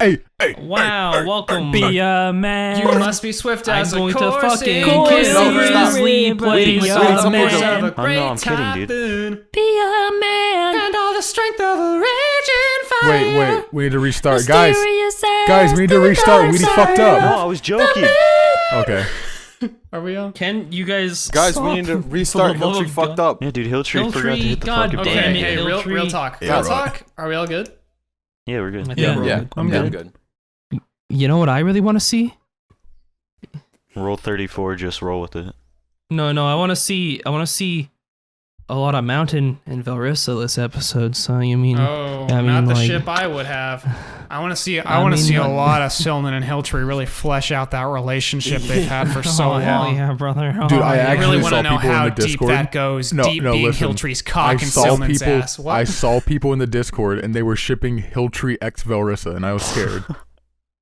Hey. Wow, welcome. Be a man. You must be swift as I'm a going to fucking coursing stop. seriously play Be Wait, a someone man go. of a great I'm kidding, dude. typhoon. Be a man. And all the strength of a raging fire. Wait. We need to restart. Guys, Guys, we need to restart. We fucked No, up. I was joking. Okay. Are we on? Can you guys Guys, stop? we need to restart. For the love Hilltree of fucked God. up. Yeah, dude, Hilltree forgot to Hilltree, hit the God fucking damn button. it. Hey, Hilltree. real talk. Yeah, Real right. talk. Are we all good? Yeah, we're good. Yeah, bro. Yeah, I'm good. You know what I really want to see? Roll 34, just roll with it. No, I want to see a lot of mountain in Velrissa this episode. So you mean? Oh, I mean, not the like- ship I would have. I want to see. I I want to mean, see a like- lot of Silnan and Hilltree really flesh out that relationship they've had for so Oh, hell long. yeah, brother. Dude, Oh, I yeah. I actually really want saw to know people in how the deep Discord. that goes. No, deep being listen. Hilltree's I cock and saw Silnan's people. ass. What? I saw people in the Discord, and they were shipping Hilltree x Velrissa, and I was scared.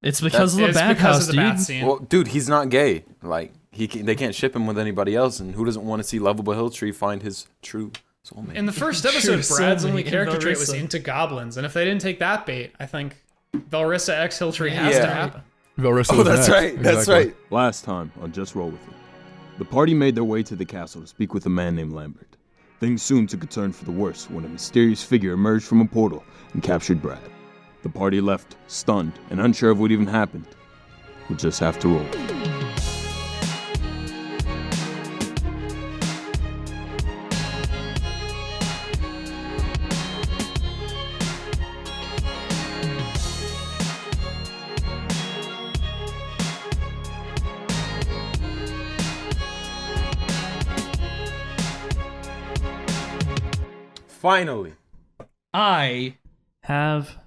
It's because of the It's bathhouse, because of the dude. bath scene. Well, dude, he's not gay. Like they can't ship him with anybody else, and who doesn't want to see lovable Hilltree find his true soulmate? In the first Sure, episode, Brad's Silnan only and character trait was Velrissa. into goblins, and if they didn't take that bait, I think Velrissa x Hilltree has Yeah. to happen. Velrissa Oh, was that's next. right. That's Exactly. right. Last time on Just Roll With It, the party made their way to the castle to speak with a man named Lambert. Things soon took a turn for the worse when a mysterious figure emerged from a portal and captured Br'aad. The party left, stunned and unsure of what even happened. We'll just have to roll. Finally. I Have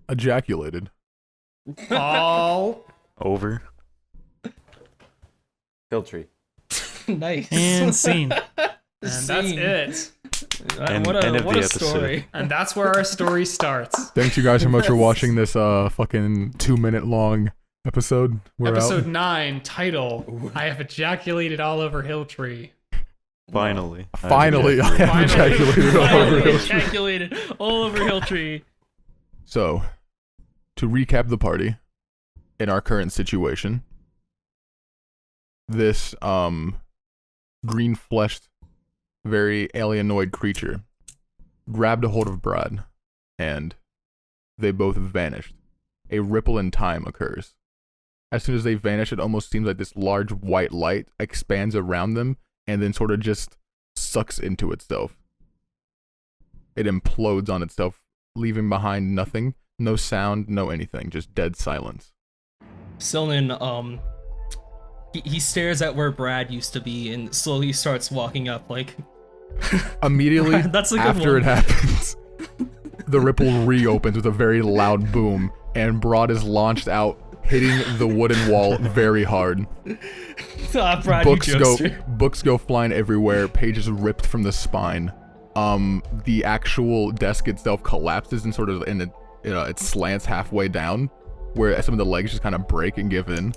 Ejaculated. All Over. Hilltree. nice. and scene. and that's it. And what a, end of what the a episode. story. And that's where our story starts. Thanks you guys so much for watching this fucking 2-minute long episode. We're Episode out. 9, title: I have ejaculated all over Hilltree. Finally. Finally, I have Finally. ejaculated all over Finally Hilltree. ejaculated all over Hilltree. So, to recap the party in our current situation, this green-fleshed, very alienoid creature grabbed a hold of Br'aad, and they both vanished. A ripple in time occurs. As soon as they vanish, it almost seems like this large white light expands around them and then sort of just sucks into itself. It implodes on itself, leaving behind nothing, no sound, no anything, just dead silence. Silnan, he stares at where Br'aad used to be and slowly starts walking up, like... Immediately That's a good after one. it happens, the ripple reopens with a very loud boom, and Br'aad is launched out, hitting the wooden wall very hard. Br'aad, Books you go jokester. books go flying everywhere, pages ripped from the spine. The actual desk itself collapses and sort of it slants halfway down, where some of the legs just kind of break and give in.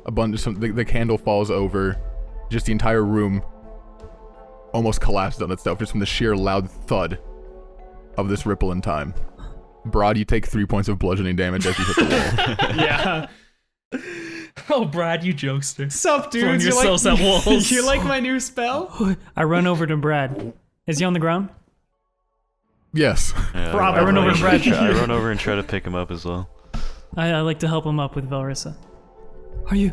The candle falls over, just the entire room almost collapses on itself just from the sheer loud thud of this ripple in time. Br'aad, you take 3 points of bludgeoning damage as you hit the wall. Yeah. Oh, Br'aad, you jokester. Sup, Throwing dudes? yourselves at walls. You like my new spell? I run over to Br'aad. Is he on the ground? Yes. Yeah, Rob, I run over try- Br'aad. I run over and try to pick him up as well. I like to help him up with Velrissa. Are you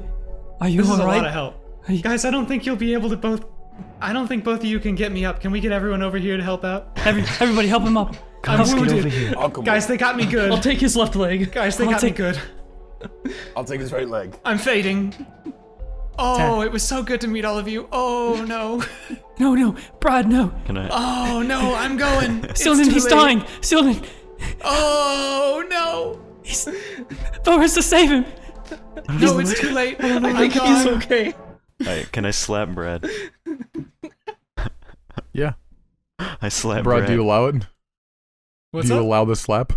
This is a lot of alright? help. Are you- Guys, I don't think you'll be able to both... I don't think both of you can get me up. Can we get everyone over here to help out? Everybody help him up. I'm wounded. I'll come Guys, over. they got me good. I'll take his left leg. Guys, they I'll got me take- good. I'll take his right leg. I'm fading. Oh, Tap. it was so good to meet all of you. Oh, no. No, Br'aad, no. Can I? Oh, no, I'm going. It's Silnan, too he's late. dying. Silnan, Oh, no. Velrissa, save him. No, it's too late. I I'm think he's gone. okay. Alright, can I slap Br'aad? Yeah. I slap Br'aad, do you Br'aad. allow it? What's do you up? allow the slap?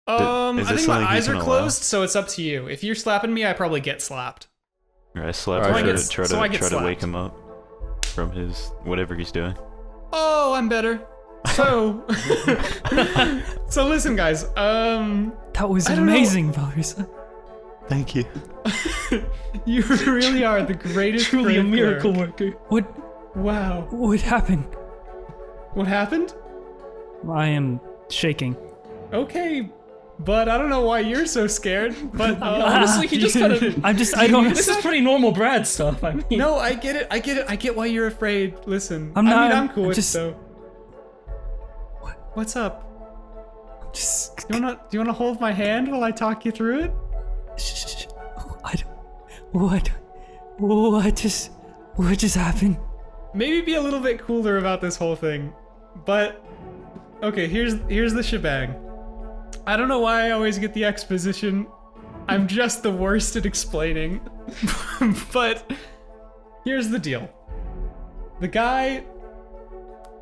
Is I this think my something he eyes are can allow? closed, so it's up to you. If you're slapping me, I probably get slapped. Or I slap Alright, him sure. to try So I get to slapped. wake him up from his whatever he's doing. Oh, I'm better. So, So listen, guys. That was I don't know. amazing, Velrissa. Thank you. You really are the greatest. Truly a prankster. miracle worker. Wow. What happened? What happened? I am shaking. Okay, but I don't know why you're so scared. But Honestly, he just kind of. I don't. This is pretty normal Br'aad stuff. I mean, no, I get it. I get why you're afraid. Listen, I'm I not- mean, I'm cool I'm with just- it though. What's up? Just. Do you wanna hold my hand while I talk you through it? Shh. What just happened? Maybe be a little bit cooler about this whole thing. But okay, here's the shebang. I don't know why I always get the exposition. I'm just the worst at explaining. But here's the deal. The guy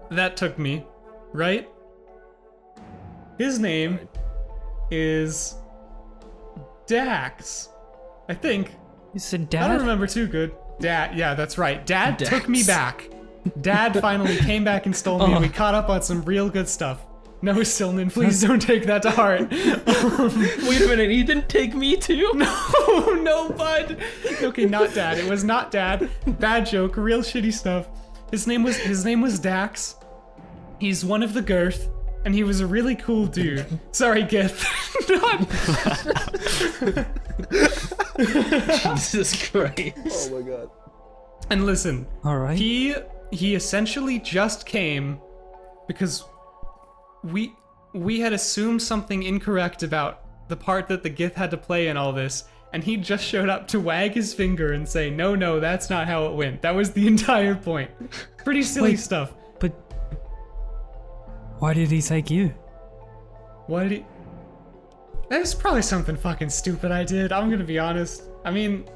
that took me, right? His name is Dax. I think. You said I dad? don't remember too good. Dad, yeah, that's right. Dad Dax. took me back. Dad finally came back and stole me, and we caught up on some real good stuff. No, Silnan, please don't take that to heart. wait a minute, he didn't take me too? No, bud. Okay, not Dad. It was not Dad. Bad joke. Real shitty stuff. His name was Dax. He's one of the girth, and he was a really cool dude. Sorry, Gith. Jesus Christ. Oh my god. And listen, All right. he essentially just came because we had assumed something incorrect about the part that the Gith had to play in all this, and he just showed up to wag his finger and say, no, that's not how it went. That was the entire point. Pretty silly Wait. stuff. But why did he take you? What did he... That's probably something fucking stupid I did, I'm gonna be honest. I mean,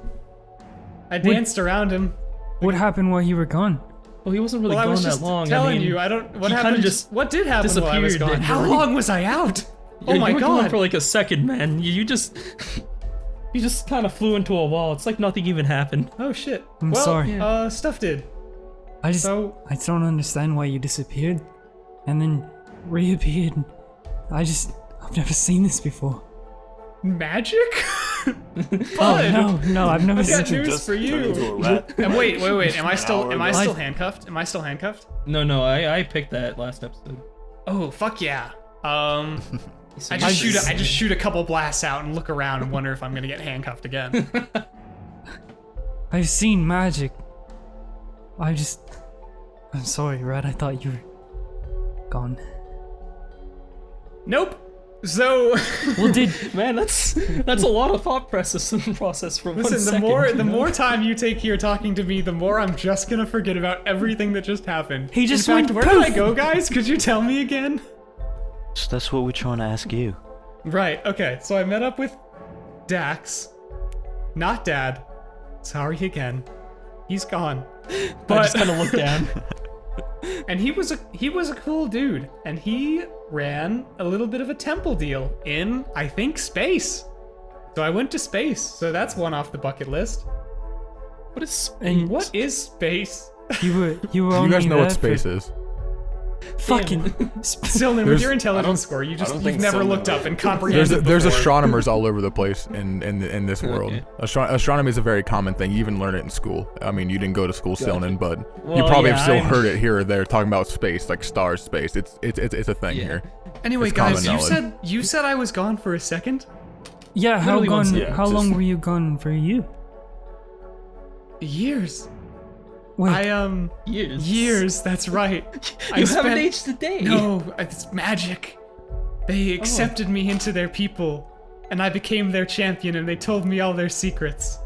I danced around him. What happened while you were gone? Well, he wasn't really Well, I gone was that just long. telling I mean, you, I don't... What he kinda happened? just What did happen while I was disappeared gone? and How already- long was I out? Oh you my were gone god. for like a second, man. You just kind of flew into a wall. It's like nothing even happened. Oh shit. I'm well, sorry. Stuff did. I So, don't understand why you disappeared and then reappeared. I've never seen this before. magic? Oh no, I've never I got seen. news for you. And wait, am I still handcuffed? Am I still handcuffed? No, I picked that last episode. Oh, fuck yeah. So I just shoot a couple blasts out and look around and wonder if I'm gonna get handcuffed again. I've seen magic. I'm sorry, Br'aad. I thought you were gone. Nope. So Well, Man, that's a lot of thought process for one listen, second. the more time you take here talking to me, the more I'm just gonna forget about everything that just happened. He just In fact, went where did I poof. go, guys? Could you tell me again? So that's what we're trying to ask you. Right, okay, so I met up with Dax. Not Dad. Sorry again. He's gone. I But just kind of looked down. and he was a cool dude, and he ran a little bit of a temple deal in, I think, space. So I went to space, so that's one off the bucket list. What is? And What is space? you were You only guys know there what space for is. fucking. Silnan, with There's- your I intelligence don't- score, I you've don't think never Silnan looked would. up and comprehended There's before. astronomers all over the place in this world. Okay. Astronomy is a very common thing. You even learn it in school. I mean, you didn't go to school, Silnan, but you Well, probably yeah, have still I'm- heard it here or there talking about space, like stars, space. It's a thing Yeah. here. Anyway, It's common guys, knowledge. you said I was gone for a second? Yeah, how Literally one gone? second. How Just- long were you gone for you? Years. Wait, Years, that's right. I You haven't spent- aged a day. No, it's magic. They accepted me into their people, and I became their champion, and they told me all their secrets.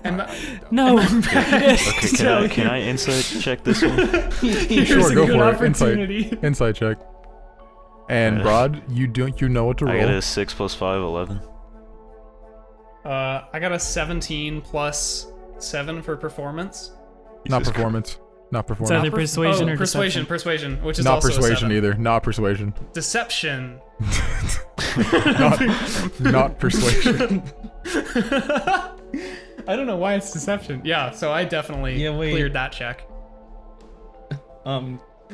And no. Okay, can I insight check this one? here's Sure, a go good for it. opportunity. Insight check. And Br'aad, you know what to I roll. got a 6 plus 5, 11. I got a 17 plus 7 for performance. Not Jesus performance. Not It's performance. either persuasion or persuasion, deception. persuasion, which is Not also a persuasion 7. either. Not persuasion. Deception. Not persuasion. I don't know why it's deception. Yeah, so I definitely Yeah, wait. cleared that check.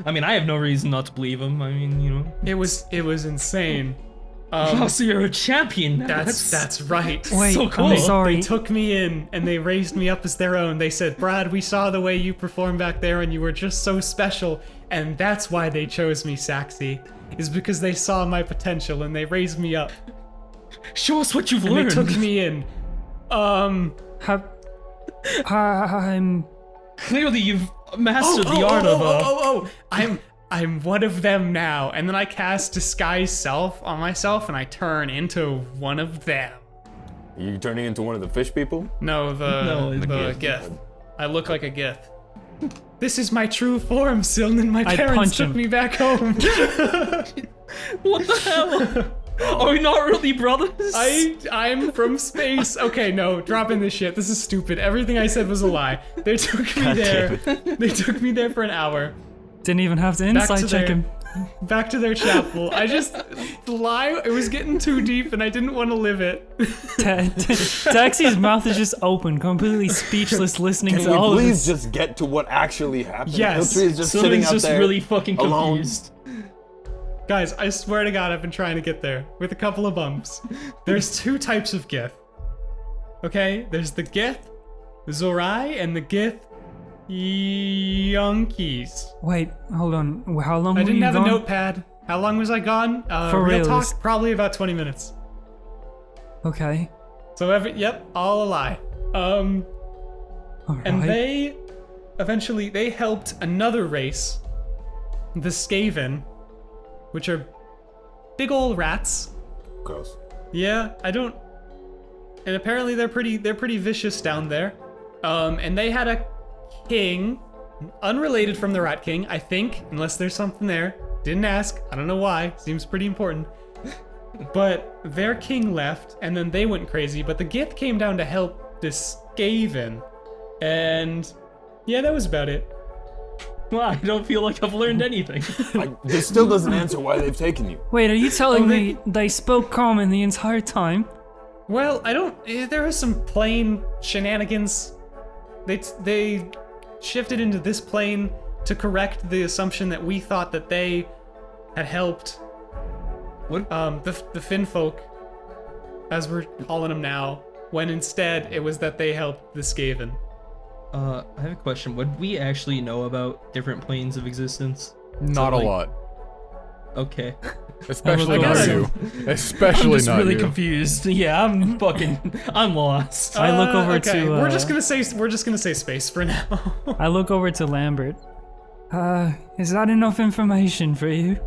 I mean, I have no reason not to believe him. I mean, you know. It was insane. Oh, so you're a champion now. That's right. Wait, so cool. I'm sorry. They took me in and they raised me up as their own. They said, Br'aad, we saw the way you performed back there and you were just so special. And that's why they chose me, Saxy. Is because they saw my potential and they raised me up. Show us what you've And learned. they took me in. I'm Clearly, you've mastered the art of. I'm one of them now. And then I cast Disguise Self on myself and I turn into one of them. You turning into one of the fish people? No, the Gith. I look like a Gith. This is my true form, Silnan. My I'd parents punch took him. me back home. What the hell? Are we not really brothers? I'm from space. Okay, no, dropping this shit. This is stupid. Everything I said was a lie. They took me there. They took me there for an hour. didn't even have to Back insight to check their- him. Back to their chapel. The lie, it was getting too deep and I didn't want to live it. Taxi's mouth is just open, completely speechless, listening Can to we all of please this. just get to what actually happened? Yes. Hiltree is just sitting Silver's out just there really fucking alone. confused. Guys, I swear to God, I've been trying to get there with a couple of bumps. There's two types of Gith. Okay? There's the Gith Zorai and the Gith Yonkies. Wait, hold on. How long I were didn't you have gone? a notepad. How long was I gone? For real real, talk, this- probably about 20 minutes. Okay. So yep, all a lie. And Alright. they eventually they helped another race, the Skaven, which are big old rats. Gross. Yeah, I don't. And apparently they're pretty vicious down there. And they had a king, unrelated from the Rat King, I think, unless there's something there. Didn't ask. I don't know why. Seems pretty important. But their king left, and then they went crazy. But the Gith came down to help this Skaven, and yeah, that was about it. Well, I don't feel like I've learned anything. This still doesn't answer why they've taken you. Wait, are you telling Oh, me they spoke common the entire time? Well, I don't. There was some plane shenanigans. They shifted into this plane to correct the assumption that we thought that they had helped. What? The Finn folk, as we're calling them now, when instead it was that they helped the Skaven. I have a question. Would we actually know about different planes of existence? Not So, a like- lot. Okay. Especially I not guess- you. I'm Especially just not really you. confused. Yeah, I'm lost. I look over okay. to, We're just gonna say space for now. I look over to Lambert. Is that enough information for you?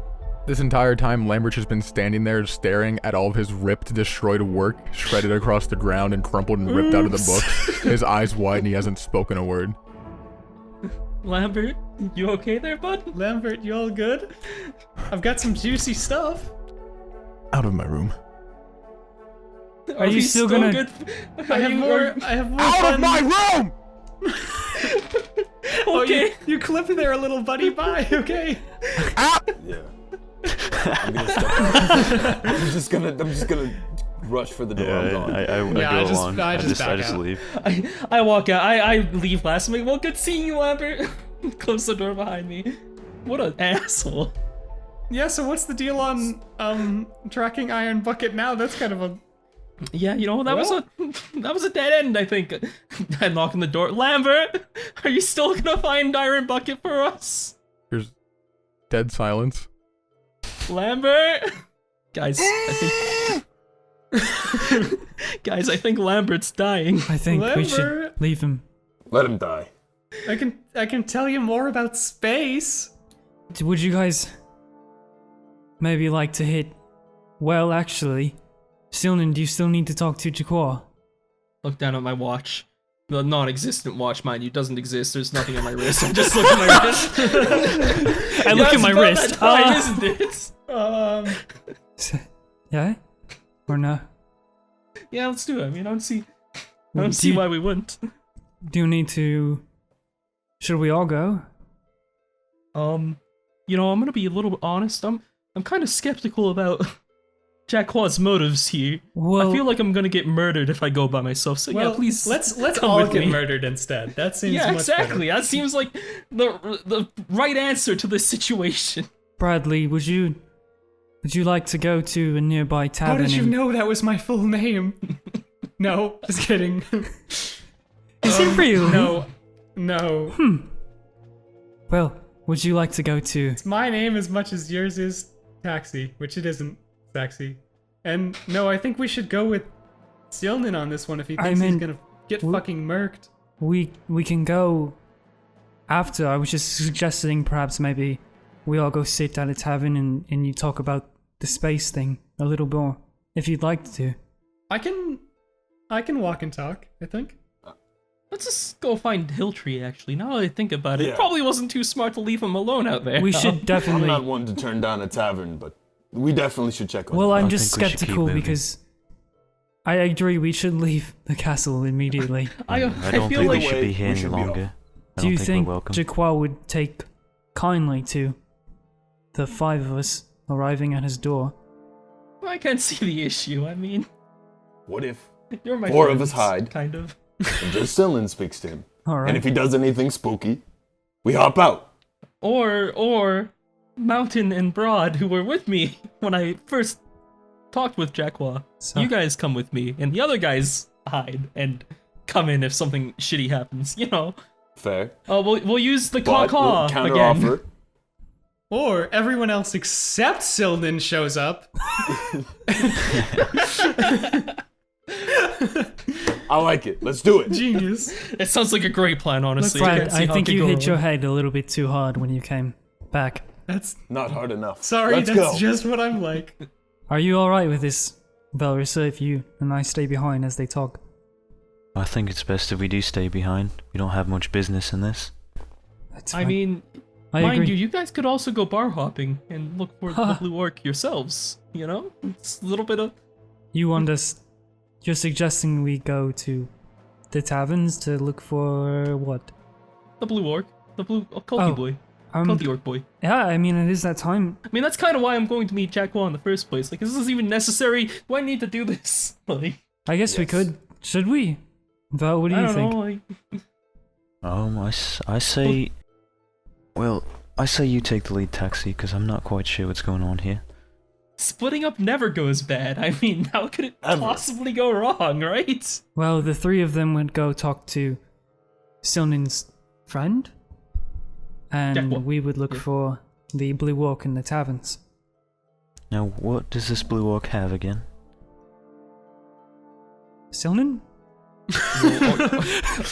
This entire time, Lambert has been standing there staring at all of his ripped, destroyed work, shredded across the ground and crumpled and ripped out of the book. His eyes wide and he hasn't spoken a word. Lambert, you okay there, bud? Lambert, you all good? I've got some juicy stuff. Out of my room. Are you we still gonna- good? I have more. I have more. Out of my room! Oh, Okay. you clipped there a little buddy. Bye. Okay. Yeah. I'm gonna step I'm just gonna rush for the door. I'm gone. I Yeah, go I just- along. I just back out. leave. I walk out. I leave last. I'm like, well, good seeing you, Lambert. Close the door behind me. What an asshole. Yeah. So what's the deal on tracking Iron Bucket now? That's kind of a. Yeah, you know, that was a dead end, I think. I knock on the door. Lambert, are you still gonna find Iron Bucket for us? There's dead silence. Lambert? Guys, I think Guys, I think Lambert's dying. I think we should Lambert. leave him. Let him die. I can tell you more about space. Would you guys maybe like to hit? Well, actually, Silnan, do you still need to talk to Jaquar? Look down at my watch. The non-existent watch, mind you, doesn't exist. There's nothing on my wrist. I just look at my wrist. I look at my about wrist. that time, isn't it? Yeah? Or no? Yeah, let's do it. I mean, I don't see Do see you- why we wouldn't. Do you need to? Should we all go? You know, I'm gonna be a little honest. I'm kind of skeptical about Jacquard's motives here. Well, I feel like I'm gonna get murdered if I go by myself. So Well, yeah, please. let's come all with get me. murdered instead. That seems Yeah, much exactly. better. That seems like the right answer to this situation. Bradley, would you like to go to a nearby How tavern? did you and- know that was my full name? No, just kidding. Is it real? No. Well, would you like to go to? It's my name as much as yours is Taxi, which it isn't, Taxi. And no, I think we should go with Silnan on this one if he thinks he's mean, gonna get w- fucking murked. We can go after. I was just suggesting perhaps maybe we all go sit at a tavern and you talk about the space thing a little more, if you'd like to. I can walk and talk, I think. Let's just go find Hilltree. Actually, now that I think about it, Yeah. probably wasn't too smart to leave him alone out there. We should I'm definitely. not one to turn down a tavern, but we definitely should check on Well, it. I'm I just think we should keep skeptical moving. because I agree we should leave the castle immediately. I I don't feel think like we should way, be here we any should be longer. I Do don't you think think we're welcome. Jaqua would take kindly to the 5 of us arriving at his door? I can't see the issue. I mean, What if you're my 4 of us friends, hide? kind of. and just Silnan speaks to him? All right. And if he does anything spooky, we hop out. Or Mountain and Br'aad, who were with me when I first talked with Jacquard. So- You guys come with me, and the other guys hide and come in if something shitty happens. You know. Fair. We'll use the But we'll caw counter again. offer. Or everyone else except Silnan shows up. I like it. Let's do it. Genius. It sounds like a great plan, honestly. Brad, can't see I how think it could you go hit your wrong. head a little bit too hard when you came back. That's Not hard enough. sorry, Let's that's go. just what I'm like. Are you alright with this, Velrissa, if you and I stay behind as they talk? I think it's best if we do stay behind. We don't have much business in this. That's I fine. mean, I mind agree. you guys could also go bar hopping and look for the blue orc yourselves. You know, it's a little bit of. You want us... You're suggesting we go to the taverns to look for what? The blue orc, the blue culty Oh, boy, culty orc boy. Yeah, I mean, it is that time. I mean, that's kind of why I'm going to meet Jacquard in the first place. Like, is this even necessary? Do I need to do this? Like, I guess we Yes. could. Should we? Val, what do I you don't think? know. Like, I say... Well, I say you take the lead, Taxi, because I'm not quite sure what's going on here. splitting up never goes bad. I mean, how could it Ever. possibly go wrong, right? Well, the 3 of them would go talk to Silnin's friend, and Yeah, well, we would look yeah. for the blue orc in the taverns. Now, what does this blue orc have again? Silnin?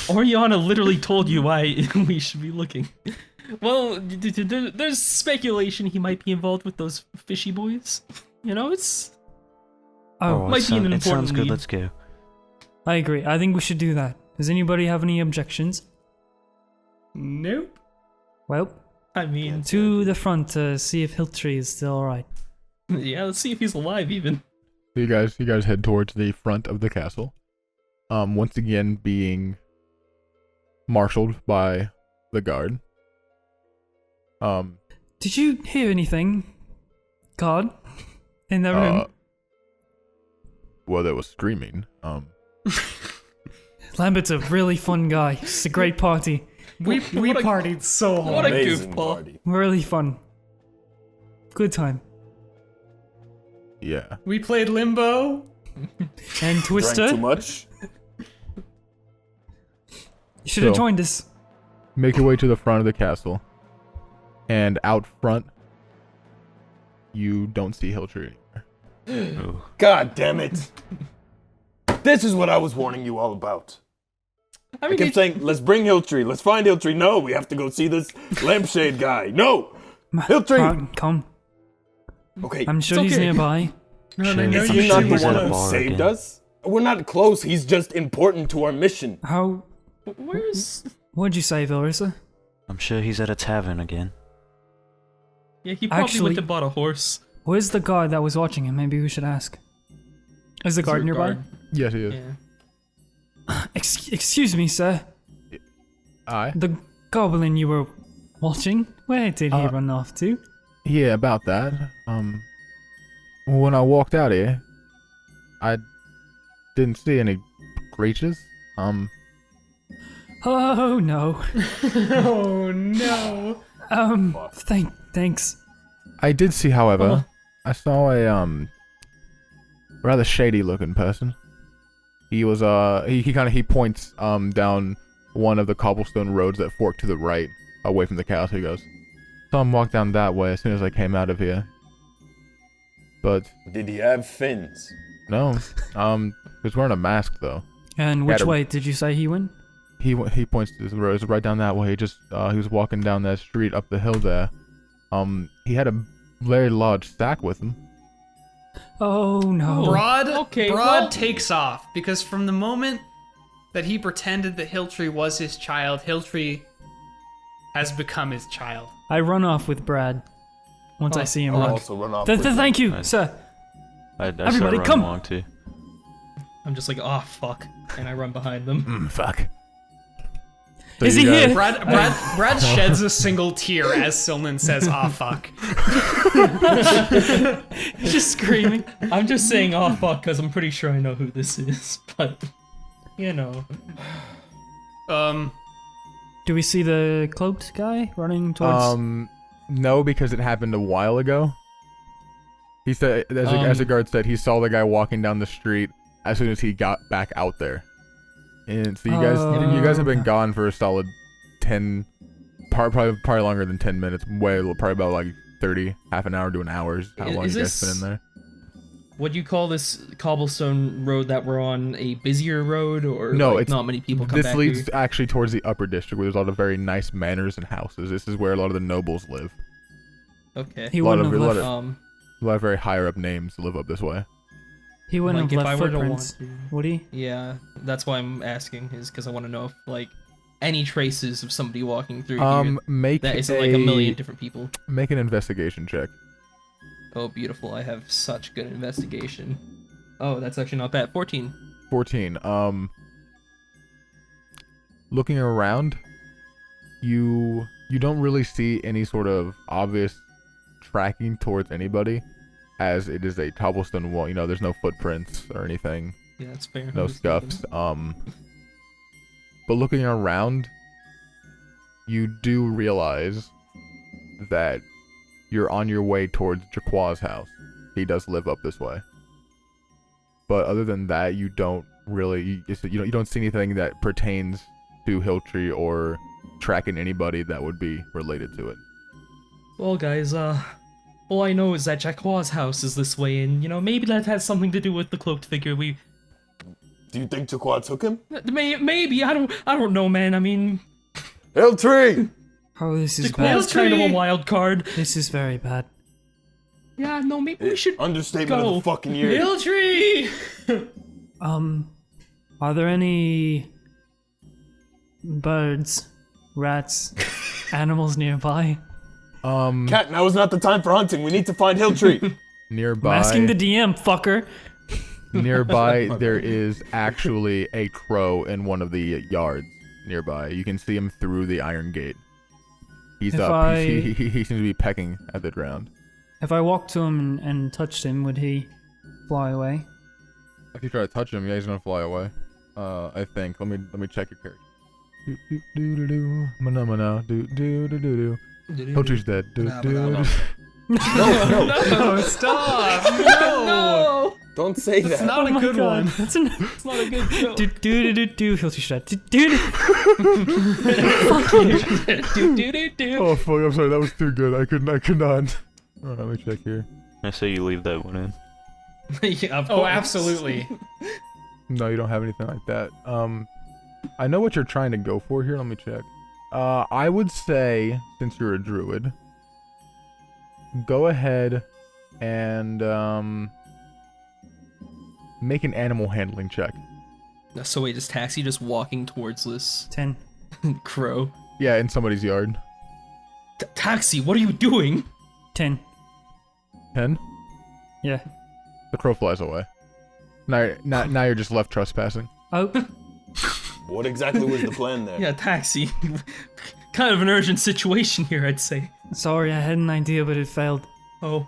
Oriana literally told you why we should be looking. Well, there's speculation he might be involved with those fishy boys. You know, it's... Oh, might be an it sounds important good. lead. Let's go. I agree. I think we should do that. Does anybody have any objections? Nope. Well, I mean, to the front to see if Hilltree is still alright. yeah, let's see if he's alive even. So you guys head towards the front of the castle. Once again being marshaled by the guard. Did you hear anything, God, in the room? Well, there was screaming. Lambert's a really fun guy. It's a great party. We What a- partied so hard. what a Amazing goofball. party. Really fun. Good time. Yeah. We played Limbo. And Drank Twister, too much. you should have So- joined us. Make your way to the front of the castle. And out front, you don't see Hilltree anymore. Oh. God damn it. This is what I was warning you all about. I I mean, kept saying, let's bring Hilltree. Let's find Hilltree. No, we have to go see this lampshade guy. No. Hilltree. Come. Okay. I'm sure It's he's okay. nearby. No, Shame. they know Is I'm you he sure not the he's one at a who bar saved again. us? We're not close. He's just important to our mission. How? where's... What'd you say, Velrissa? I'm sure he's at a tavern again. Yeah, he probably Actually- went and bought a horse. Where's the guard that was watching him? Maybe we should ask. Is the Is guard there a nearby? guard? Yes, he is. Yeah. Excuse me, sir. Aye. The goblin you were watching? Where did he run off to? Yeah, about that. When I walked out here, I didn't see any creatures. Oh no. Oh no. Thanks. I did see, however, Uh-huh. I saw a rather shady looking person. He was he points down one of the cobblestone roads that fork to the right, away from the castle. He goes, saw him walk down that way as soon as I came out of here. But Did he have fins? no, he was wearing a mask though. And which Gotta- way did you say he went? He points to the road, right down that way. He just he was walking down that street up the hill there. He had a very large sack with him. Oh no. Br'aad, Okay, Br'aad well- takes off because from the moment that he pretended that Hiltree was his child, Hiltree has become his child. I run off with Br'aad once I see him I'll run. also run off. with Thank you, Nice. sir. I Everybody, start running come! along too. I'm just like, oh fuck, and I run behind them. Fuck. So Is you he guys- here? Brad sheds a single tear as Silnan says, "Ah, fuck." Just screaming. I'm just saying, oh fuck, because I'm pretty sure I know who this is, but you know. Do we see the cloaked guy running towards? No, because it happened a while ago. He said, as the guard said, he saw the guy walking down the street as soon as he got back out there. And so you guys have been okay. gone for a solid 10, probably longer than 10 minutes. Probably about like 30, half an hour to an hour is how long Is you guys this- been in there. Would you call this cobblestone road that we're on a busier road, or No, like, it's not many people come This back leads here? actually towards the upper district where there's a lot of very nice manors and houses. This is where a lot of the nobles live. Okay. He a lot wouldn't of- have a lot left. of- A lot of very higher up names live up this way. He wouldn't like, have if I left were to footprints, want would he? Yeah, that's why I'm asking, is because I want to know if like any traces of somebody walking through Make here that isn't like a million different people. Make an investigation check. Oh, beautiful! I have such good investigation. Oh, that's actually not bad. 14. 14. Looking around, you don't really see any sort of obvious tracking towards anybody, as it is a cobblestone wall. You know, there's no footprints or anything, Yeah, that's fair. no I'm just thinking. scuffs. But looking around, you do realize that you're on your way towards Jaqua's house. He does live up this way. But other than that, you don't really, you don't see anything that pertains to Hiltree or tracking anybody that would be related to it. Well, guys, all I know is that Jaqua's house is this way, and maybe that has something to do with the cloaked figure. Do you think Chakwa took him? Maybe I don't know, man. I mean, Hiltree! Oh, this is bad. Jaqua's kind of a wild card. This is very bad. Yeah, no, maybe we should Understatement go. of the fucking year. Hiltree! Are there any birds, rats, animals nearby? Cat, now is not the time for hunting. We need to find Hiltree. Nearby, I'm asking the DM, fucker. nearby there is actually a crow in one of the yards nearby. You can see him through the iron gate. He's If up. I- He seems to be pecking at the ground. If I walked to him and touched him, would he fly away? If you try to touch him, yeah, he's gonna fly away. I think. Let me check your character. Do do do do do. Mana mana. Do do do do do. Hiltree's dead. Do do do. No, stop! No! No, Don't say That's that. not a good one. That's an it's not a good joke. do do do do. Hilty shot. Do do. Do. Oh fuck! I'm sorry. That was too good. I could not. Alright, let me check here. I say you leave that one in. Yeah, of Oh, course. absolutely. No, you don't have anything like that. I know what you're trying to go for here. Let me check. I would say, since you're a druid, go ahead and make an animal handling check. So wait, is Taxi just walking towards this 10. crow? Yeah, in somebody's yard. Taxi, what are you doing? 10. 10. Yeah. The crow flies away. Now you're just left trespassing. Oh. What exactly was the plan there? Yeah, Taxi. Kind of an urgent situation here, I'd say. Sorry, I had an idea, but it failed. Oh,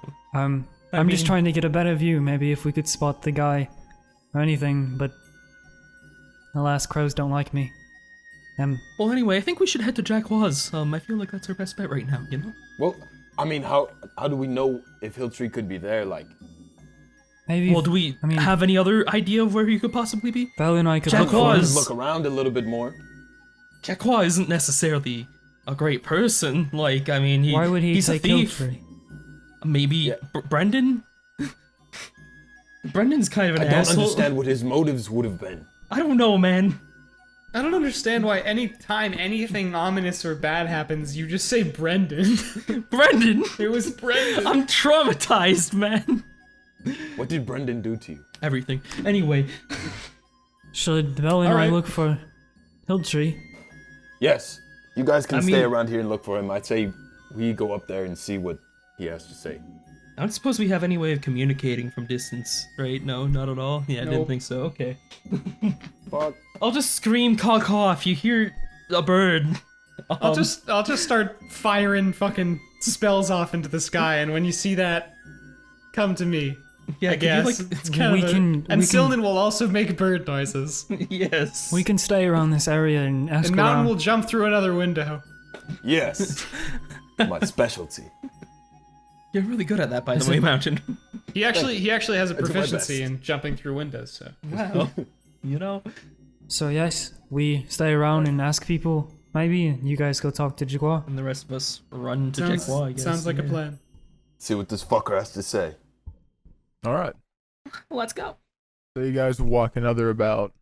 I'm just trying to get a better view. Maybe if we could spot the guy or anything, but alas, crows don't like me. Well, anyway, I think we should head to Jacquois. I feel like that's our best bet right now, you know? Well, I mean, how do we know if Hilltree could be there? Like, Maybe. Well, do we have any other idea of where you could possibly be? Val and I could Jacquois. look around a little bit more. Jacquois isn't necessarily a great person. Like, I mean, Why would he he's take a thief. Hilltree? Maybe Yeah. Brendan? Brendan's kind of an I don't asshole. understand what his motives would have been. I don't know, man. I don't understand why any time anything ominous or bad happens, you just say Brendan. Brendan! It was Brendan. I'm traumatized, man. What did Brendan do to you? Everything. Anyway, Should Val and I Alright. look for Hilltree? Yes, you guys can I stay mean- around here and look for him. I'd say we go up there and see what he has to say. I don't suppose we have any way of communicating from distance, right? No, not at all. Yeah, I didn't Nope. think so. Okay. Fuck. I'll just scream caw caw if you hear a bird. I'll just start firing fucking spells off into the sky, and when you see that, come to me. Yeah, I can you, guess like- it's kind We of. can- And we can- Sylvan will also make bird noises, Yes. We can stay around this area and ask and Mountain around. will jump through another window. Yes, my specialty. You're really good at that, by the way, Mountain. He actually has a I do my proficiency best. in jumping through windows. So Wow. You know. So yes, we stay around and ask people, maybe, and you guys go talk to Jaguar. And the rest of us run to sounds, Jacquois, I guess. sounds like a Yeah. plan. See what this fucker has to say. All right. Let's go. So you guys walk another about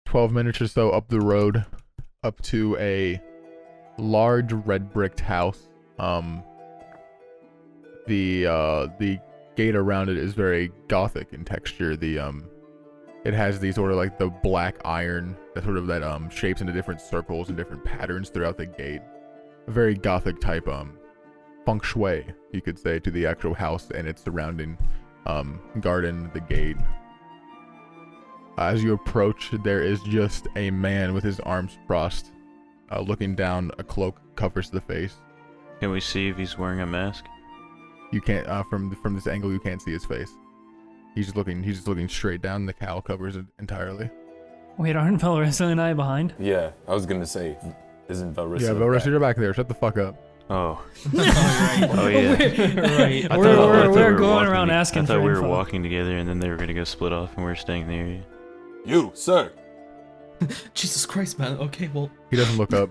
12 minutes or so up the road, up to a large red bricked house. The gate around it is very gothic in texture. It has these sort of like the black iron that sort of shapes into different circles and different patterns throughout the gate. A very gothic type feng shui, you could say, to the actual house and its surrounding garden, the gate. As you approach, there is just a man with his arms crossed, looking down. A cloak covers the face. Can we see if he's wearing a mask? You can't from this angle. You can't see his face. He's just looking straight down. The cowl covers it entirely. Wait, aren't Velrissa and I behind? Yeah, I was gonna say, isn't Velrissa? Yeah, Velrissa, you're back there. Shut the fuck up. Oh. Right. Oh yeah. Right. I We're- thought- I we're- thought we we're were going walking around to- asking I thought for we were info. walking together and then they were gonna go split off and we were staying in the area. You, sir. Jesus Christ, man. Okay, well, He doesn't look up.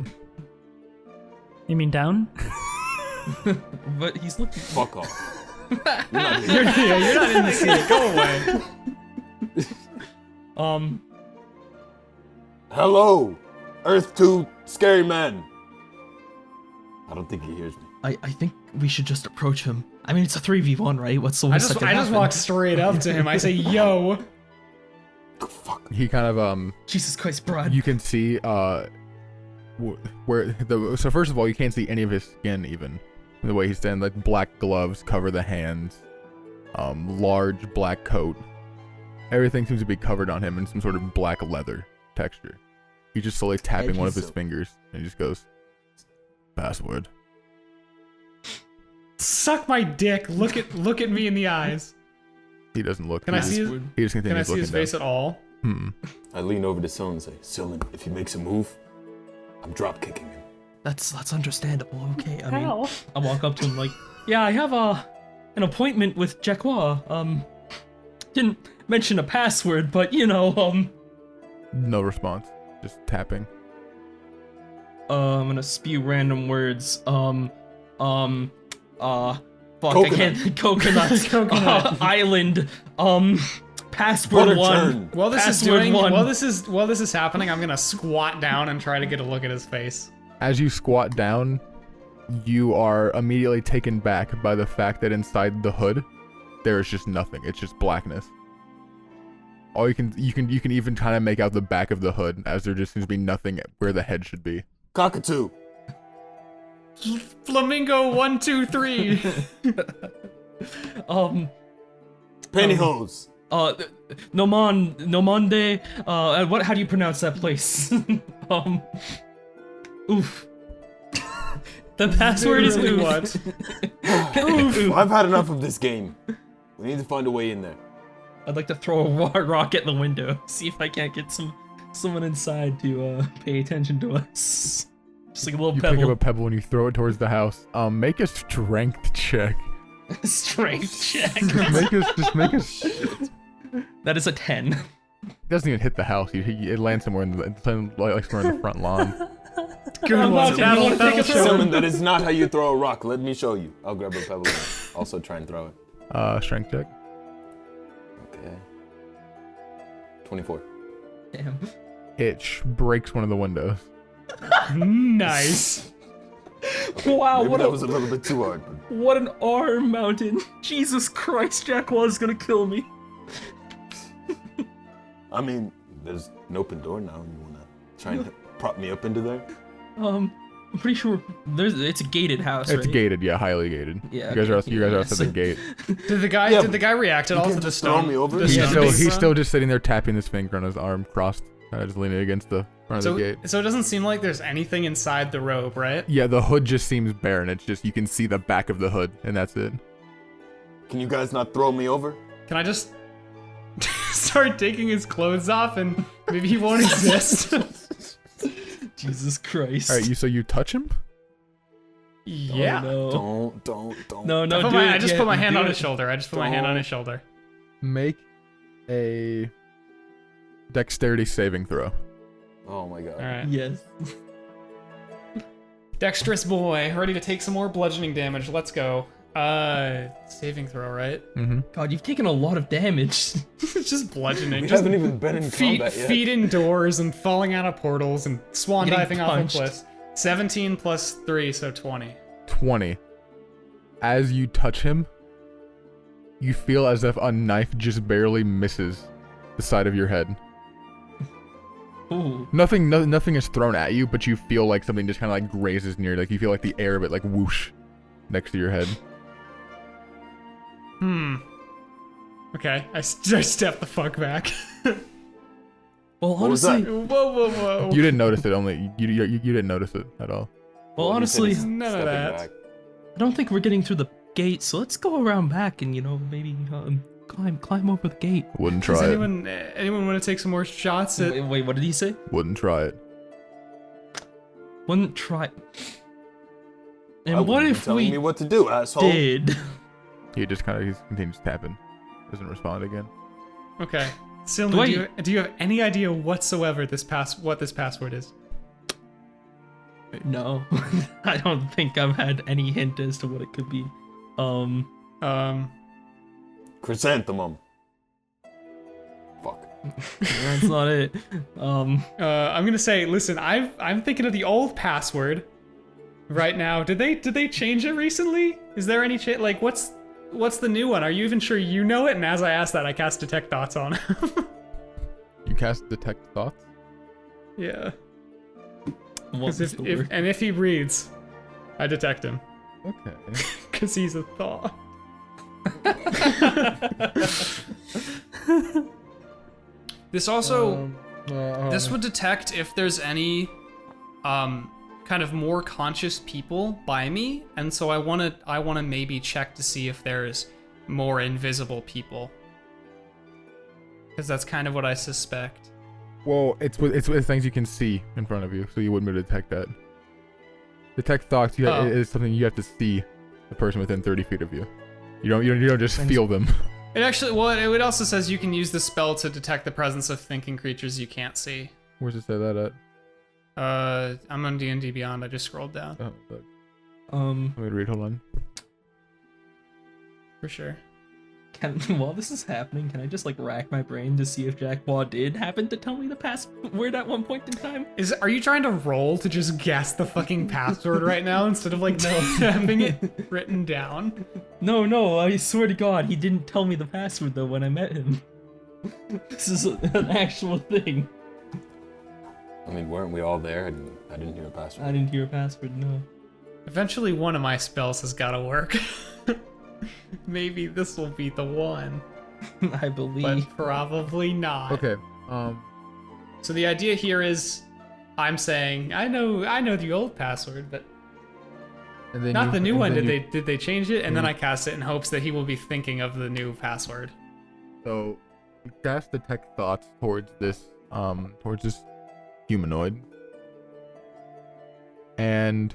You mean down? but he's looking. Fuck off. You're not in the seat. Go away. Hello, Earth 2 scary man. I don't think he hears me. I think we should just approach him. I mean, it's a 3v1, right? What's the I worst just that can happen? walk straight up to him. I say, "Yo." Fuck. He kind of Jesus Christ, Br'aad. you can see where so first of all, you can't see any of his skin even. The way he's standing, like black gloves cover the hands, large black coat. Everything seems to be covered on him in some sort of black leather texture. He's just slowly tapping one of his fingers and he just goes, "Password." Suck my dick. Look at me in the eyes. He doesn't look. Can he I see just- his, He just can I continues see his looking face at all? down. I lean over to Sylvan and say, Sylvan, if he makes a move, I'm drop kicking him. That's understandable. Okay, I mean, I walk up to him like, yeah, I have an appointment with Jacquois. Didn't mention a password, but you know, No response. Just tapping. I'm gonna spew random words. Fuck, Coconut. I can't. Coconut. Coconut. Island. Password Butter one. churn. While this is Password doing, one. while this is happening, I'm gonna squat down and try to get a look at his face. As you squat down, you are immediately taken back by the fact that inside the hood, there is just nothing. It's just blackness. All you can even kind of make out the back of the hood, as there just seems to be nothing where the head should be. Cockatoo. Flamingo 1, 2, 3. Pantyhose. Nomonde. What? How do you pronounce that place? Oof. The password is Literally oof. what? I've had enough of this game. We need to find a way in there. I'd like to throw a rock at the window, see if I can't get someone inside to pay attention to us. Just like a little You pebble. pick up a pebble and you throw it towards the house. Make a strength check. Strength check. just make us. That is a 10. It doesn't even hit the house. It lands somewhere in the front lawn. Good I'm one. about to- you wanna take a throw? Simon, that is not how you throw a rock. Let me show you. I'll grab a pebble and also try and throw it. Strength check. Okay. 24. Damn. It breaks one of the windows. Nice. Wow, Maybe that was a little bit too hard. But what an arm mountain. Jesus Christ, Jackwaw's gonna kill me. I mean, there's an open door now. You wanna try and prop me up into there? I'm pretty sure it's a gated house, It's right? gated, yeah, highly gated. Yeah, You guys are okay, outside the gate. Did the guy react at all to can't the just throw stone? me over? the He's stone He's being still thrown? just sitting there tapping his finger on his arm crossed, just leaning against the front of the gate. So it doesn't seem like there's anything inside the robe, right? Yeah, the hood just seems bare, and it's just you can see the back of the hood, and that's it. Can you guys not throw me over? Can I just start taking his clothes off and maybe he won't exist? Jesus Christ. All right, you touch him? Yeah. Oh, no. Don't. No, I do it. just Yeah, put my hand do on it. his shoulder. I just put my hand on his shoulder. Make a dexterity saving throw. Oh my god. All right. Yes. Dexterous boy, ready to take some more bludgeoning damage. Let's go. Saving throw, right? Mm-hmm. God, you've taken a lot of damage. It's just bludgeoning. We Just haven't even been in combat yet. feet indoors and falling out of portals and swan Getting diving off of punched. cliffs. 17 plus 3, so 20. 20. As you touch him, you feel as if a knife just barely misses the side of your head. Ooh. Nothing is thrown at you, but you feel like something just kind of like grazes near. Like you feel like the air of it like whoosh next to your head. Okay, I step the fuck back. Well, What was honestly, that? Whoa. You didn't notice it. Only you didn't notice it at all. well, Well, he said honestly, he's None of stepping that. back. I don't think we're getting through the gate, so let's go around back and maybe climb over the gate. Wouldn't Does try it. anyone want to take some more shots at... Wait, what did he say? Wouldn't try it. Wouldn't try. Why And what wouldn't you if telling we me what to do, asshole? did? He just he continues tapping. Doesn't respond again. Okay. Silma, Do do you have any idea whatsoever what this password is? No, I don't think I've had any hint as to what it could be. Chrysanthemum. Fuck. That's not it. I'm gonna say, listen, I'm thinking of the old password right now. Did they change it recently? Is there any change? Like, what's the new one? Are you even sure you know it? And as I ask that, I cast Detect Thoughts on him. You cast Detect Thoughts? Yeah. What 'Cause was the word? if he reads, I detect him. Okay. Because he's a thought. This also this would detect if there's any kind of more conscious people by me, and so I wanna maybe check to see if there's more invisible people. Because that's kind of what I suspect. Well, it's with things you can see in front of you, so you wouldn't be able to detect that. Detect thoughts is something you have to see the person within 30 feet of you. You don't just feel them. It actually, it also says you can use the spell to detect the presence of thinking creatures you can't see. Where's it say that at? I'm on D&D Beyond. I just scrolled down Oh, fuck. Um, Let me read. Hold on. for sure. while this is happening, can I just like rack my brain to see if Jackwaw did happen to tell me the password at one point in time? Are you trying to roll to just guess the fucking password right now instead of like having it written down? No, I swear to God, he didn't tell me the password though when I met him. This is an actual thing. I mean, weren't we all there? I didn't hear a password. I didn't hear a password, no. Eventually, one of my spells has got to work. Maybe this will be the one, I believe. but probably not. Okay. So the idea here is, I'm saying I know the old password, but And then Not you- the new and one. then Did they change it? And then Mhm. I cast it in hopes that he will be thinking of the new password. So you cast detect thoughts towards this humanoid. And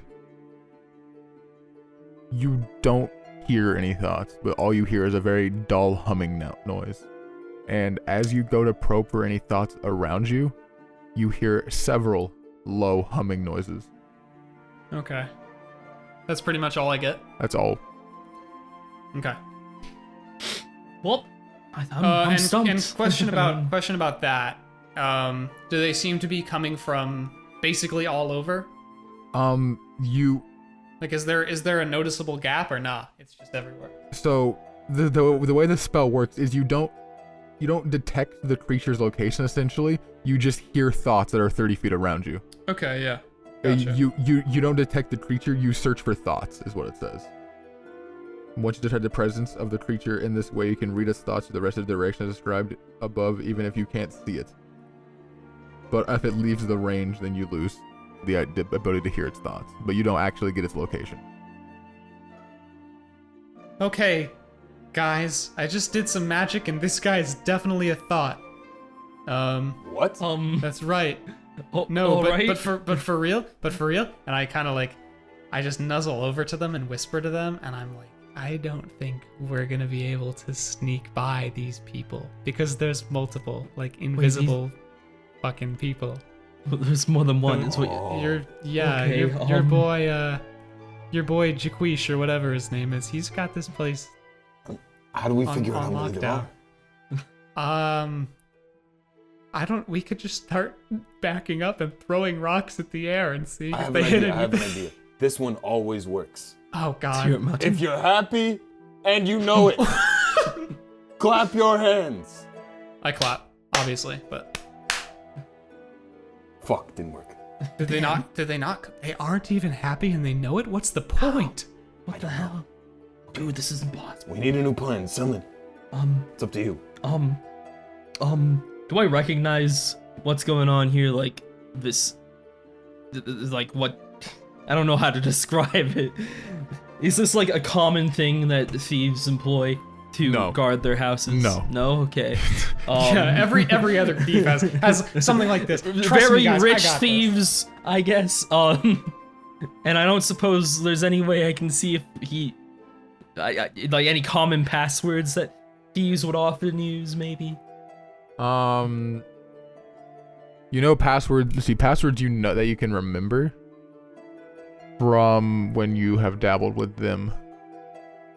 you don't hear any thoughts, but all you hear is a very dull humming noise. And as you go to probe for any thoughts around you, you hear several low humming noises. Okay. That's pretty much all I get. That's all. Okay. Well, I'm stumped. And question about that. Do they seem to be coming from basically all over? You Like, is there a noticeable gap or not? It's just everywhere. So the way the spell works is you don't detect the creature's location. Essentially, you just hear thoughts that are 30 feet around you. Okay, yeah. Gotcha. You don't detect the creature. You search for thoughts, is what it says. Once you detect the presence of the creature in this way, you can read its thoughts to the rest of the direction described above, even if you can't see it. But if it leaves the range, then you lose the ability to hear its thoughts. But you don't actually get its location. Okay, guys, I just did some magic and this guy is definitely a thought. What? That's right. Oh, No, all right. but for real, and I kind of like, I just nuzzle over to them and whisper to them, and I'm like, I don't think we're gonna be able to sneak by these people because there's multiple like invisible fucking people. There's more than one. It's what Oh. Your boy Jaquish or whatever his name is. He's got this place How do we on, figure out on how many there lockdown. are? We could just start backing up and throwing rocks at the air and see I if have they an hit idea. I have an anything. idea. This one always works. Oh god. Spirit Mountain. If you're happy and you know it, clap your hands. I clap, obviously, but Fuck, didn't work. did they not? They aren't even happy and they know it? What's the point? What the hell? Dude, this is impossible. We need a new plan. Summon. It's up to you. Do I recognize what's going on here? Like, this, like, what? I don't know how to describe it. Is this like a common thing that thieves employ to No. guard their houses? No. No? Okay. Yeah, every other thief has something like this. Trust Very me, guys, I rich got this. thieves, I guess. And I don't suppose there's any way I can see if he, like any common passwords that thieves would often use, maybe. You know passwords. See, passwords you know that you can remember from when you have dabbled with them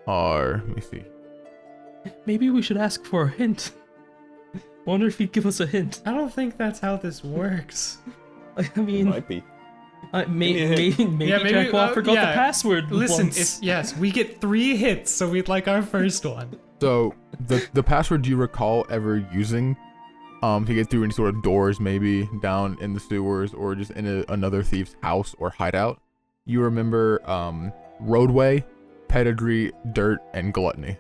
are. Let me see. Maybe we should ask for a hint. Wonder if he'd give us a hint. I don't think that's how this works. I mean, Might be. maybe Jack Wall forgot the password. Listen, once. yes, we get 3 hits, so we'd like our first one. So the password you recall ever using, to get through any sort of doors, maybe down in the sewers or just in another thief's house or hideout, you remember roadway, pedigree, dirt, and gluttony.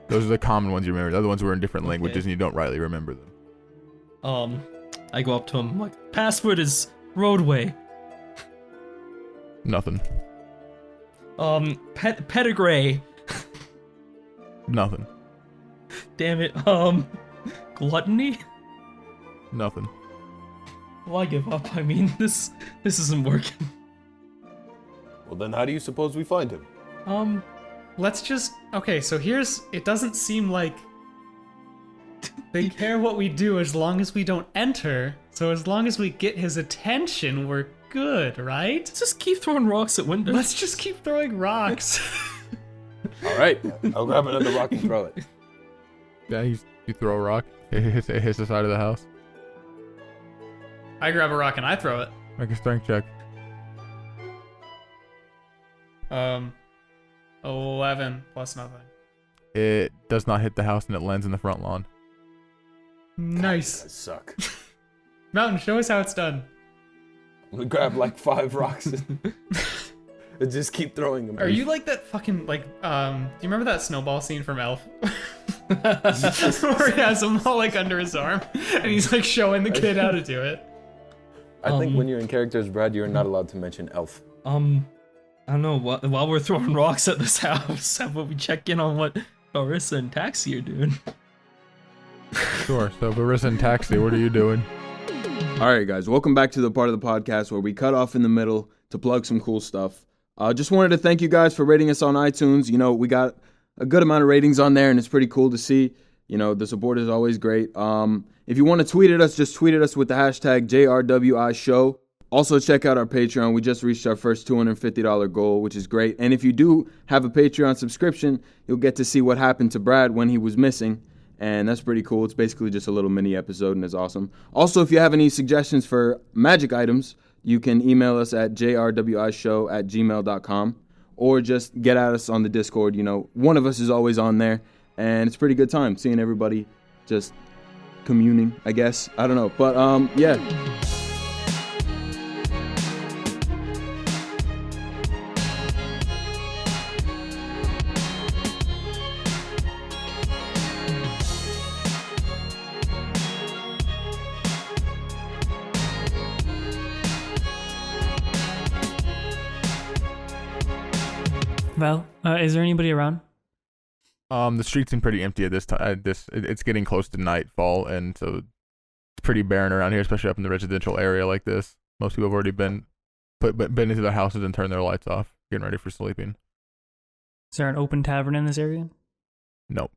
Those are the common ones you remember. The other ones were in different languages and you don't rightly remember them. I go up to him, I'm like, password is roadway. Nothing. Pedigree. Nothing. Damn it. Gluttony? Nothing. Well, I give up. I mean, this isn't working. Well, then how do you suppose we find him? Let's just... Okay, so it doesn't seem like they care what we do as long as we don't enter. So as long as we get his attention, we're good, right? Let's just keep throwing rocks at windows. Let's just keep throwing rocks. All right, I'll grab another rock and throw it. Yeah, you throw a rock. It hits the side of the house. I grab a rock and I throw it. Make a strength check. 11 plus nothing. It does not hit the house and it lands in the front lawn. Nice. I suck. Mountain, show us how it's done. I'm gonna grab like 5 rocks and just keep throwing them. Are you like that fucking, like, do you remember that snowball scene from Elf? Where he has them all, like, under his arm, and he's, like, showing the kid how to do it. I think when you're in characters, Brad, you're not allowed to mention elf. I don't know. While we're throwing rocks at this house, how about we check in on what Velrissa and Taxi are doing? Sure. So Velrissa and Taxi, what are you doing? All right, guys, welcome back to the part of the podcast where we cut off in the middle to plug some cool stuff. Just wanted to thank you guys for rating us on iTunes. You know, we got a good amount of ratings on there, and it's pretty cool to see. You know, the support is always great. If you want to tweet at us, just tweet at us with the hashtag JRWI Show. Also, check out our Patreon. We just reached our first $250 goal, which is great. And if you do have a Patreon subscription, you'll get to see what happened to Br'aad when he was missing. And that's pretty cool. It's basically just a little mini episode, and it's awesome. Also, if you have any suggestions for magic items, you can email us at jrwishow@gmail.com or just get at us on the Discord. You know, one of us is always on there, and it's a pretty good time seeing everybody just communing, I guess. I don't know. But, yeah. Val, is there anybody around? The streets seem pretty empty at this time. It's getting close to nightfall, and so it's pretty barren around here, especially up in the residential area like this. Most people have already been into their houses and turned their lights off, getting ready for sleeping. Is there an open tavern in this area? Nope.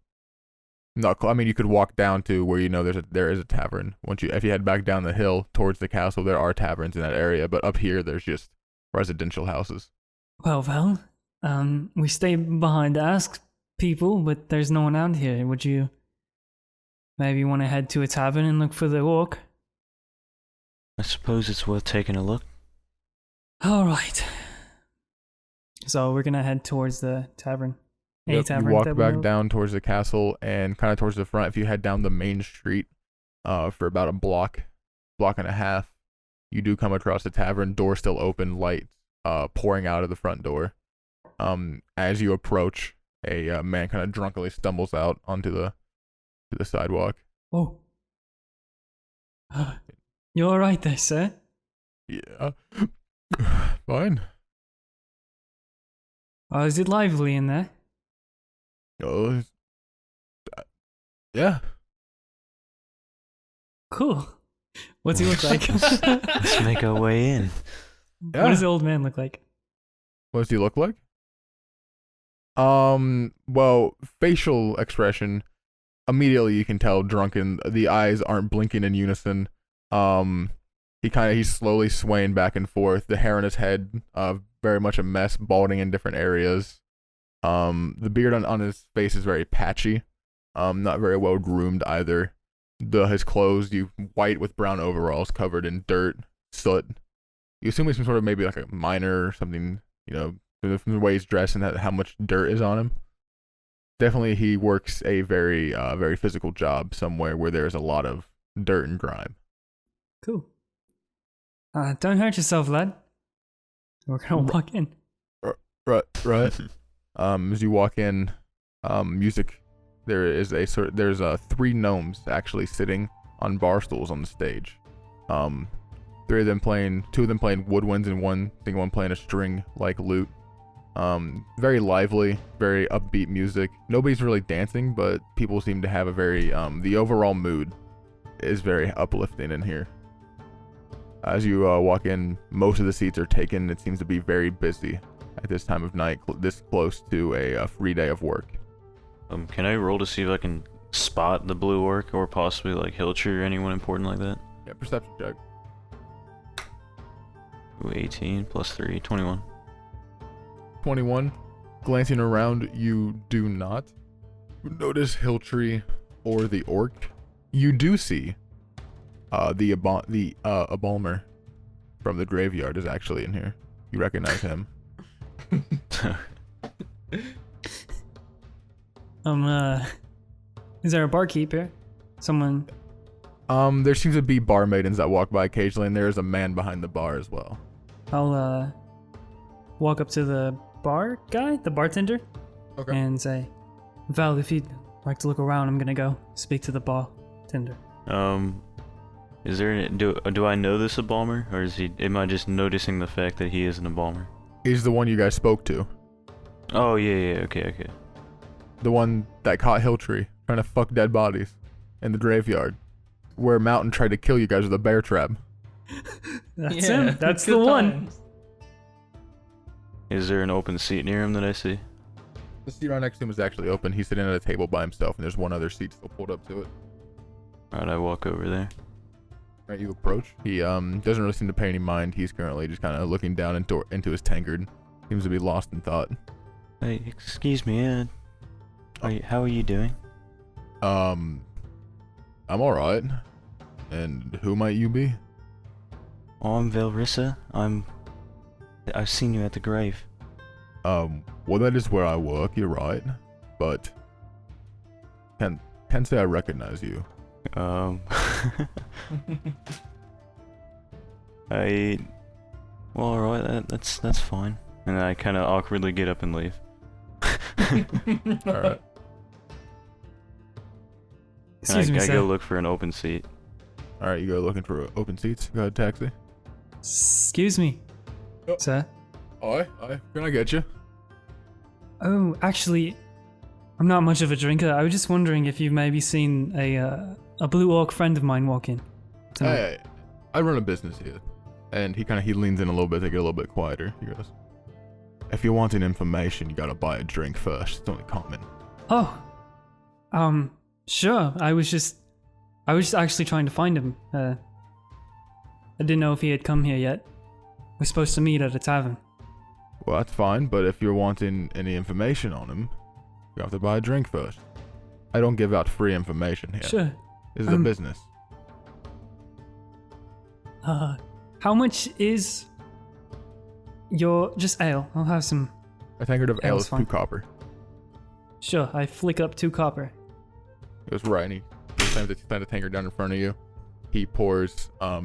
Not. I mean, you could walk down to where you know there is a tavern. If you head back down the hill towards the castle, there are taverns in that area. But up here, there's just residential houses. Well, Val, we stay behind to ask people, but there's no one out here. Would you maybe want to head to a tavern and look for the orc? I suppose it's worth taking a look. All right. So we're gonna head towards the tavern. Yep, Tavern. you walk back down towards the castle and kind of towards the front. If you head down the main street, for about a block and a half, you do come across the tavern. Door still open, light pouring out of the front door. As you approach, a man kind of drunkenly stumbles out onto the sidewalk. Oh. You all right there, sir? Yeah. Fine. Is it lively in there? Oh, yeah. Cool. What's he look like? Let's make our way in. Yeah. What does the old man look like? What does he look like? Well, facial expression, immediately you can tell drunken. The eyes aren't blinking in unison. He's slowly swaying back and forth. The hair on his head, very much a mess, balding in different areas. The beard on his face is very patchy. Not very well groomed either. His clothes, white with brown overalls covered in dirt, soot. You assume he's some sort of maybe like a miner or something, you know, from the way he's dressed and how much dirt is on him. Definitely he works a very, very physical job somewhere where there's a lot of dirt and grime. Cool. Don't hurt yourself, lad. We're gonna walk in. Right. As you walk in, music. There's 3 gnomes actually sitting on bar stools on the stage. 2 of them playing woodwinds and one playing a string-like lute. Very lively, very upbeat music. Nobody's really dancing, but people seem to have a very the overall mood is very uplifting in here. As you walk in, most of the seats are taken. It seems to be very busy at this time of night, this close to a free day of work. Can I roll to see if I can spot the blue orc or possibly like Hilcher or anyone important like that? Yeah, perception check. Ooh, 18 plus 3, 21. 21. Glancing around, you do not notice Hiltree or the orc. You do see the embalmer from the graveyard is actually in here. You recognize him. Is there a barkeep here? Someone? There seems to be bar maidens that walk by occasionally, and there is a man behind the bar as well. I'll walk up to the bar guy, the bartender, Okay. and say, Val, if you'd like to look around, I'm gonna go speak to the bartender. Is there do I know this embalmer, or am I just noticing the fact that he is an embalmer? He's the one you guys spoke to. Oh, yeah, okay. The one that caught Hilltree trying to fuck dead bodies in the graveyard. Where Mountain tried to kill you guys with a bear trap. That's Yeah, him. That's good the one. times. Is there an open seat near him that I see? The seat right next to him is actually open. He's sitting at a table by himself, and there's one other seat still pulled up to it. Alright, I walk over there. Alright, you approach. He doesn't really seem to pay any mind. He's currently just kind of looking down into his tankard. Seems to be lost in thought. Hey, excuse me, how are you doing? I'm alright. And who might you be? Oh, I'm Velrissa. I've seen you at the grave. Well, that is where I work, you're right. But can't say I recognize you. Well, alright, that's fine. And I kind of awkwardly get up and leave. Alright. Excuse me, I sir. go look for an open seat. Alright, you go looking for open seats. Go ahead, taxi. Excuse me, Oh. sir. Aye. Can I get you? Oh, actually, I'm not much of a drinker. I was just wondering if you've maybe seen a blue orc friend of mine walk in tonight. Hey, I run a business here. And he leans in a little bit to get a little bit quieter. He goes, if you're wanting information, you gotta buy a drink first. It's only common. Oh, sure. I was just actually trying to find him. I didn't know if he had come here yet. We're supposed to meet at a tavern. Well, that's fine, but if you're wanting any information on him, you have to buy a drink first. I don't give out free information here. Sure. This is a business. How much is your just ale? I'll have some. A tankard of ale Ale's is fine. 2 copper. Sure. I flick up 2 copper. He goes, right, and he slams the tankard down in front of you. He pours out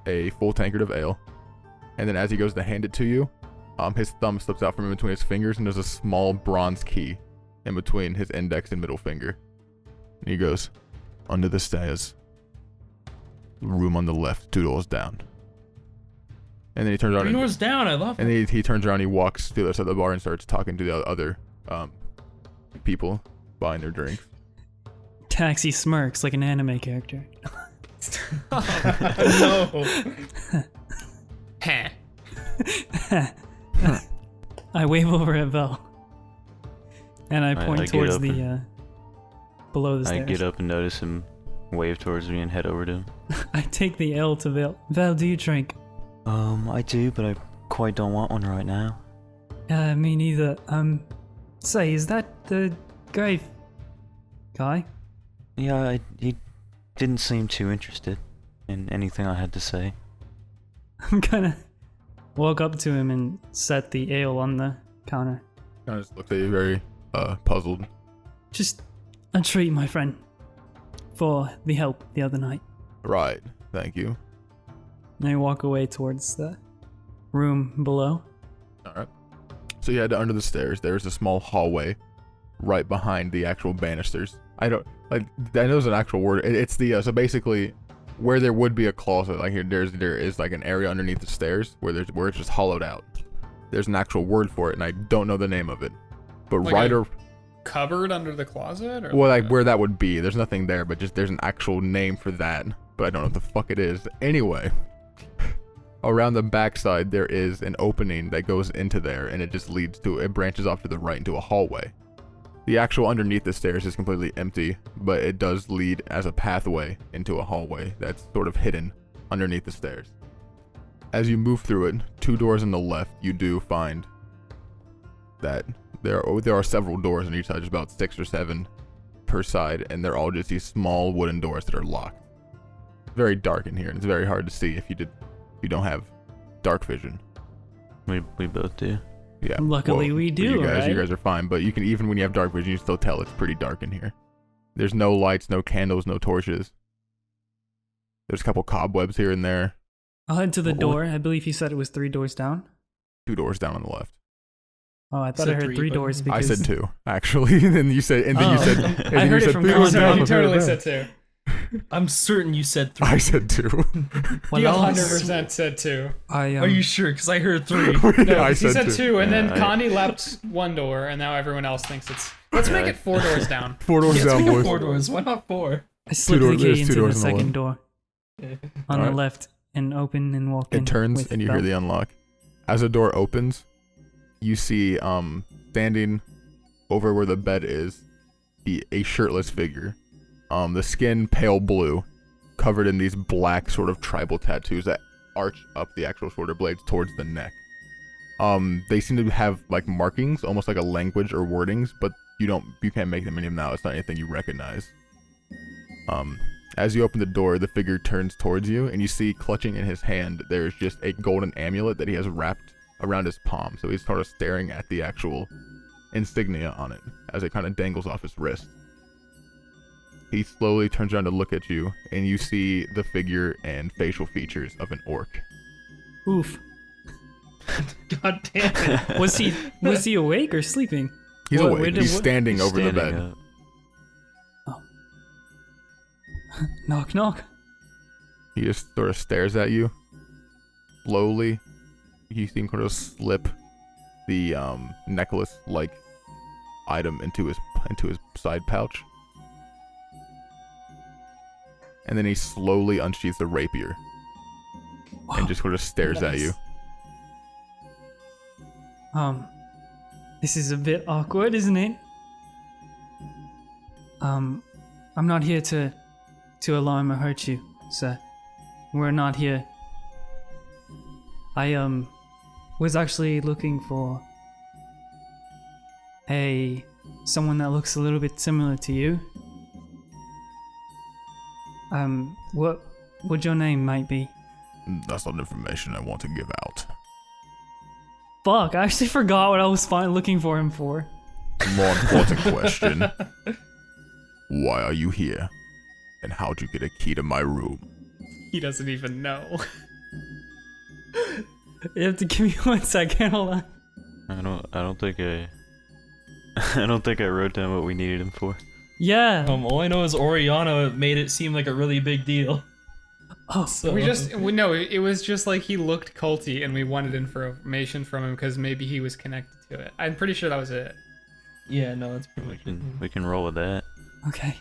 a full tankard of ale. And then as he goes to hand it to you, his thumb slips out from in between his fingers, and there's a small bronze key in between his index and middle finger. And he goes, under the stairs. Room on the left, 2 doors down. And then he turns around. 3 doors down. I love And it. then he turns around, he walks to the other side of the bar and starts talking to the other people buying their drinks. Taxi smirks like an anime character. No. Heh. I wave over at Vel. And I point I get towards up the below the I stairs. get up and notice him wave towards me and head over to him. I take the ale to Vel. Vel, do you drink? I do, but I quite don't want one right now. Me neither. Say, is that the grave guy? Yeah, he didn't seem too interested in anything I had to say. I'm gonna walk up to him and set the ale on the counter. Kind of just looks at you very puzzled. Just a treat, my friend, for the help the other night. Right, thank you. And I walk away towards the room below. Alright. So you head to under the stairs. There's a small hallway right behind the actual banisters. I know there's an actual word. It's the so basically where there would be a closet, like here there is like an area underneath the stairs where it's just hollowed out. There's an actual word for it, and I don't know the name of it. But Like right a or cupboard under the closet? Or well, like where that would be. There's nothing there, but just there's an actual name for that. But I don't know what the fuck it is. Anyway, around the backside there is an opening that goes into there, and it branches off to the right into a hallway. The actual underneath the stairs is completely empty, but it does lead as a pathway into a hallway that's sort of hidden underneath the stairs. As you move through it, 2 doors on the left, you do find that there are several doors on each side, just about 6 or 7 per side, and they're all just these small wooden doors that are locked. It's very dark in here, and it's very hard to see if you don't have dark vision. We both do. Yeah. Luckily we for do, you guys, right? You guys are fine, but you can, even when you have dark vision, you still tell it's pretty dark in here. There's no lights, no candles, no torches. There's a couple cobwebs here and there. I'll head to the What- door. I believe you said it was 3 doors down. 2 doors down on the left. Oh, I thought Said I heard 3, 3 but- doors I because said 2, actually. Then you said, and then you Oh. said, I heard it from three Colin. doors down. You I totally heard said that. I'm certain you said 3. I said 2. Well, He I'll- 100% said 2. I Are you sure? Because I heard 3. No, I he said 2, and then Yeah, Connie leapt 1 door, and now everyone else thinks it's. Let's make it 4 doors down. 4 doors Let's down, make it boys. 4 doors. Why not 4? I slip doors- the there's key 2 into the doors on the second door on the Alright. left and open and walk in. It turns with and you hear belt. the unlock. As the door opens, you see standing over where the bed is a shirtless figure. The skin pale blue, covered in these black sort of tribal tattoos that arch up the actual shoulder blades towards the neck. They seem to have like markings, almost like a language or wordings, but you can't make them any of them now. It's not anything you recognize. As you open the door, the figure turns towards you, and you see clutching in his hand, there's just a golden amulet that he has wrapped around his palm. So he's sort of staring at the actual insignia on it as it kind of dangles off his wrist. He slowly turns around to look at you, and you see the figure and facial features of an orc. Oof. God damn it. Was he awake or sleeping? He's What- awake. where did- He's what- standing over the Standing bed. up. Knock knock. He just sort of stares at you. Slowly, you see him kind of slip the necklace-like item into his side pouch, and then he slowly unsheaths the rapier and just sort of stares at you. This is a bit awkward, isn't it? I'm not here to alarm or hurt you, sir. We're not here. I was actually looking for someone that looks a little bit similar to you. What your name might be? That's not information I want to give out. Fuck, I actually forgot what I was looking for him for. More important question. Why are you here? And how'd you get a key to my room? He doesn't even know. You have to give me 1 second, hold on. I don't think I wrote down what we needed him for. Yeah. All I know is Oriana made it seem like a really big deal. Oh, So It was just like he looked culty and we wanted information from him because maybe he was connected to it. I'm pretty sure that was it. yeah, no, that's pretty much it. We can roll with that. okay.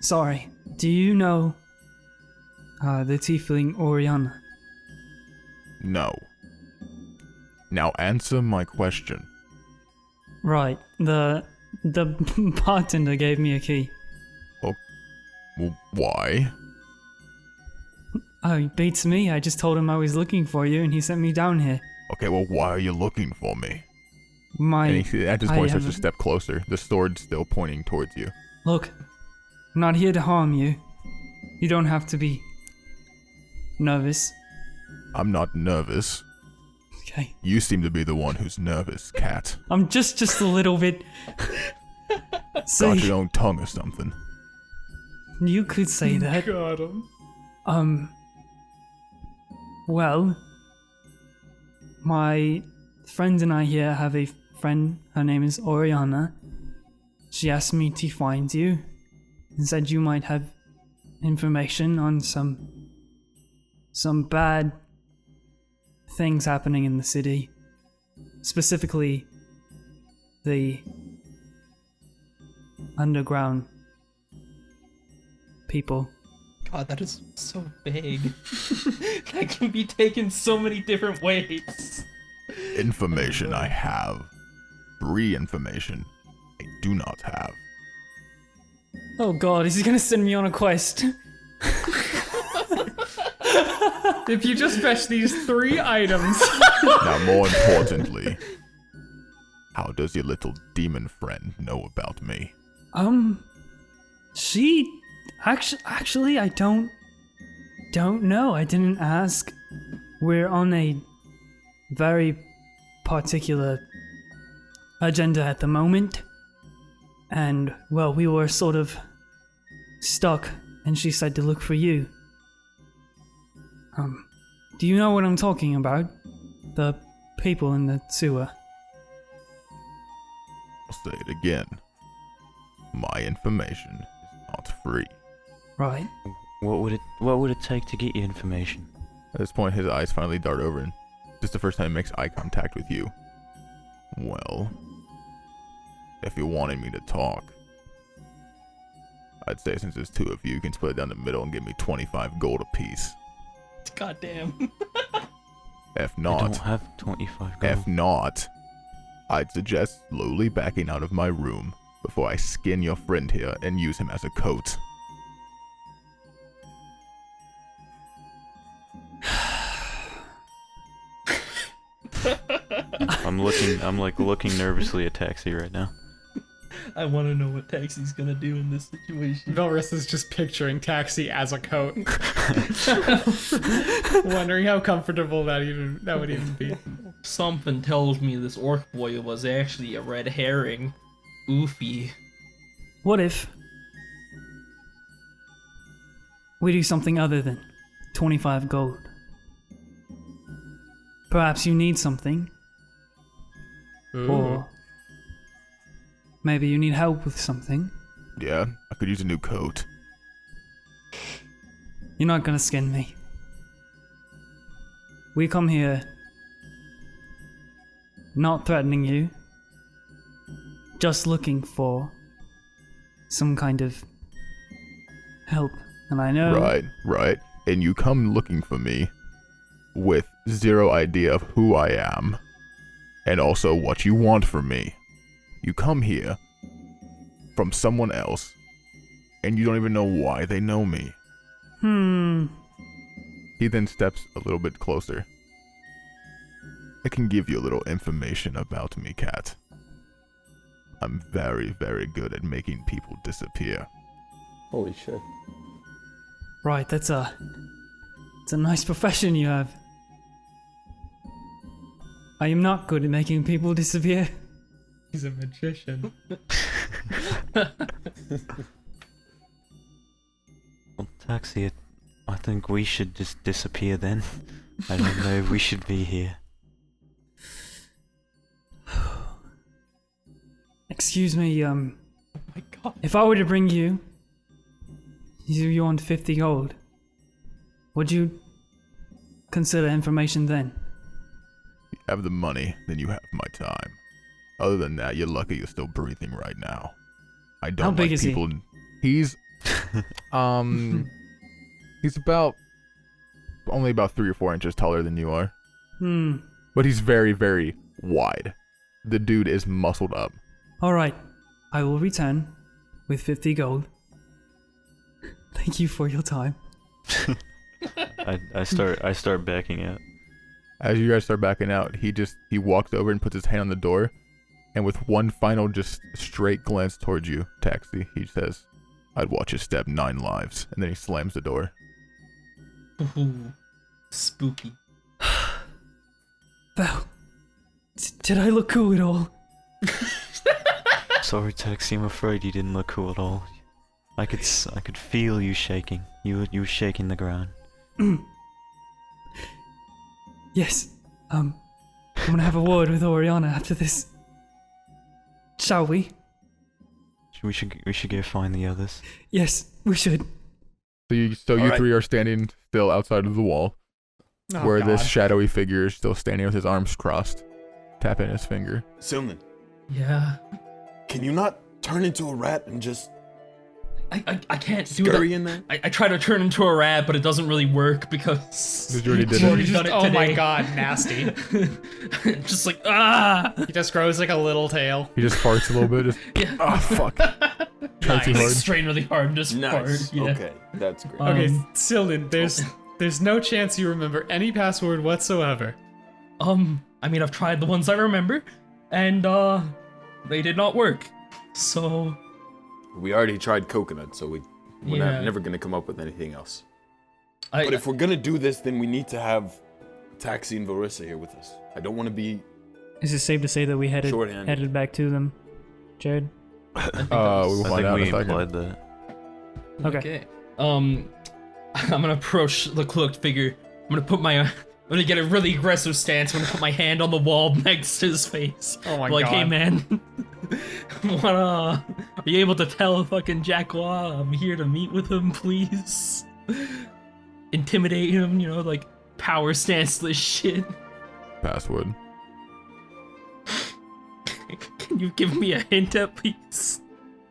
Sorry. Do you know the tiefling Oriana? No. Now answer my question. Right. The bartender gave me a key. Well, why? Oh, he beats me. I just told him I was looking for you and he sent me down here. Okay, well, why are you looking for me? My And he, at this I point, starts to haven't- step closer, the sword still pointing towards you. Look, I'm not here to harm you. You don't have to be nervous. I'm not nervous. Okay. You seem to be the one who's nervous, cat. I'm just a little bit. Got See, your own tongue or something. you could say that. Got him. Well, my friend and I here have a friend. Her name is Oriana. She asked me to find you and said you might have information on some bad things happening in the city. Specifically, the underground people. God, that is so vague. That can be taken so many different ways. Information I have. Br'aad information I do not have. Oh god, is he gonna send me on a quest? If you just fetch these 3 items. Now, more importantly, how does your little demon friend know about me? She actually I don't know. I didn't ask. We're on a very particular agenda at the moment. And well, we were sort of stuck and she said to look for you. Do you know what I'm talking about? The people in the sewer. I'll say it again. my information is not free. Right. What would it take to get you information? At this point, his eyes finally dart over, and this is the first time he makes eye contact with you. Well, if you wanted me to talk, I'd say since there's two of you, you can split it down the middle and give me 25 gold apiece. Goddamn. If I not, don't have 25 gold. if not, I'd suggest slowly backing out of my room before I skin your friend here and use him as a coat. I'm like looking nervously at Taxi right now. I want to know what Taxi's gonna do in this situation. Velrissa's just picturing Taxi as a coat. Wondering how comfortable that would even be. Something tells me this orc boy was actually a red herring. Oofy. What if we do something other than 25 gold? Perhaps you need something, or maybe you need help with something. Yeah, I could use a new coat. You're not gonna skin me. We come here not threatening you, just looking for some kind of help. And I know... Right. And you come looking for me with zero idea of who I am, and also what you want from me. You come here from someone else, and you don't even know why they know me. He then steps a little bit closer. I can give you a little information about me, Cat. I'm very, very good at making people disappear. Holy shit. Right, it's a nice profession you have. I am not good at making people disappear. He's a magician. Well, Taxi, I think we should just disappear then. I don't know if we should be here. Excuse me, Oh my god. if I were to bring you want 50 gold, would you consider information then? You have the money, then you have my time. Other than that, you're lucky you're still breathing right now. I don't How big like is he? people. He's he's about only about 3 or 4 inches taller than you are. But he's very, very wide. The dude is muscled up. Alright, I will return with 50 gold. Thank you for your time. I start backing out. As you guys start backing out, he walks over and puts his hand on the door, and with one final just straight glance towards you, Taxi, he says, "I'd watch you step 9 lives," and then he slams the door. Ooh, spooky. Val, did I look cool at all? Sorry, Taxi, I'm afraid you didn't look cool at all. I could feel you shaking. You were shaking the ground. Yes, I'm gonna have a word with Oriana after this. Shall we? We should go find the others. Yes, we should. So you Alright. three are standing still outside of the wall, Oh, where this God. shadowy figure is still standing with his arms crossed, tapping his finger. Silman, Yeah. can you not turn into a rat and just I can't do scurry that. in there? I try to turn into a rat, but it doesn't really work because You already did I've already it. done it Oh my today. god, nasty. Just like He just grows like a little tail. He just farts a little bit. Just yeah. oh fuck. Try too Like hard. strain really hard and just Nice. fart. Yeah. Okay, that's great. Okay, Um, Sildon, there's no chance you remember any password whatsoever. I mean, I've tried the ones I remember, and they did not work. So We already tried coconut, so we're Yeah. never gonna come up with anything else. But if we're gonna do this, then we need to have Taxi and Velrissa here with us. I don't want to be. Is it safe to say that we Shorthanded. headed back to them, Jared? We will I find think out we in a second. implied that. Okay. I'm gonna approach the cloaked figure. I'm gonna get a really aggressive stance. I'm gonna put my hand on the wall next to his face. Oh my like, god. hey man, Are you able to tell fucking Jacqua I'm here to meet with him, please? Intimidate him, you know, like power stance this shit. Password. Can you give me a hint at least?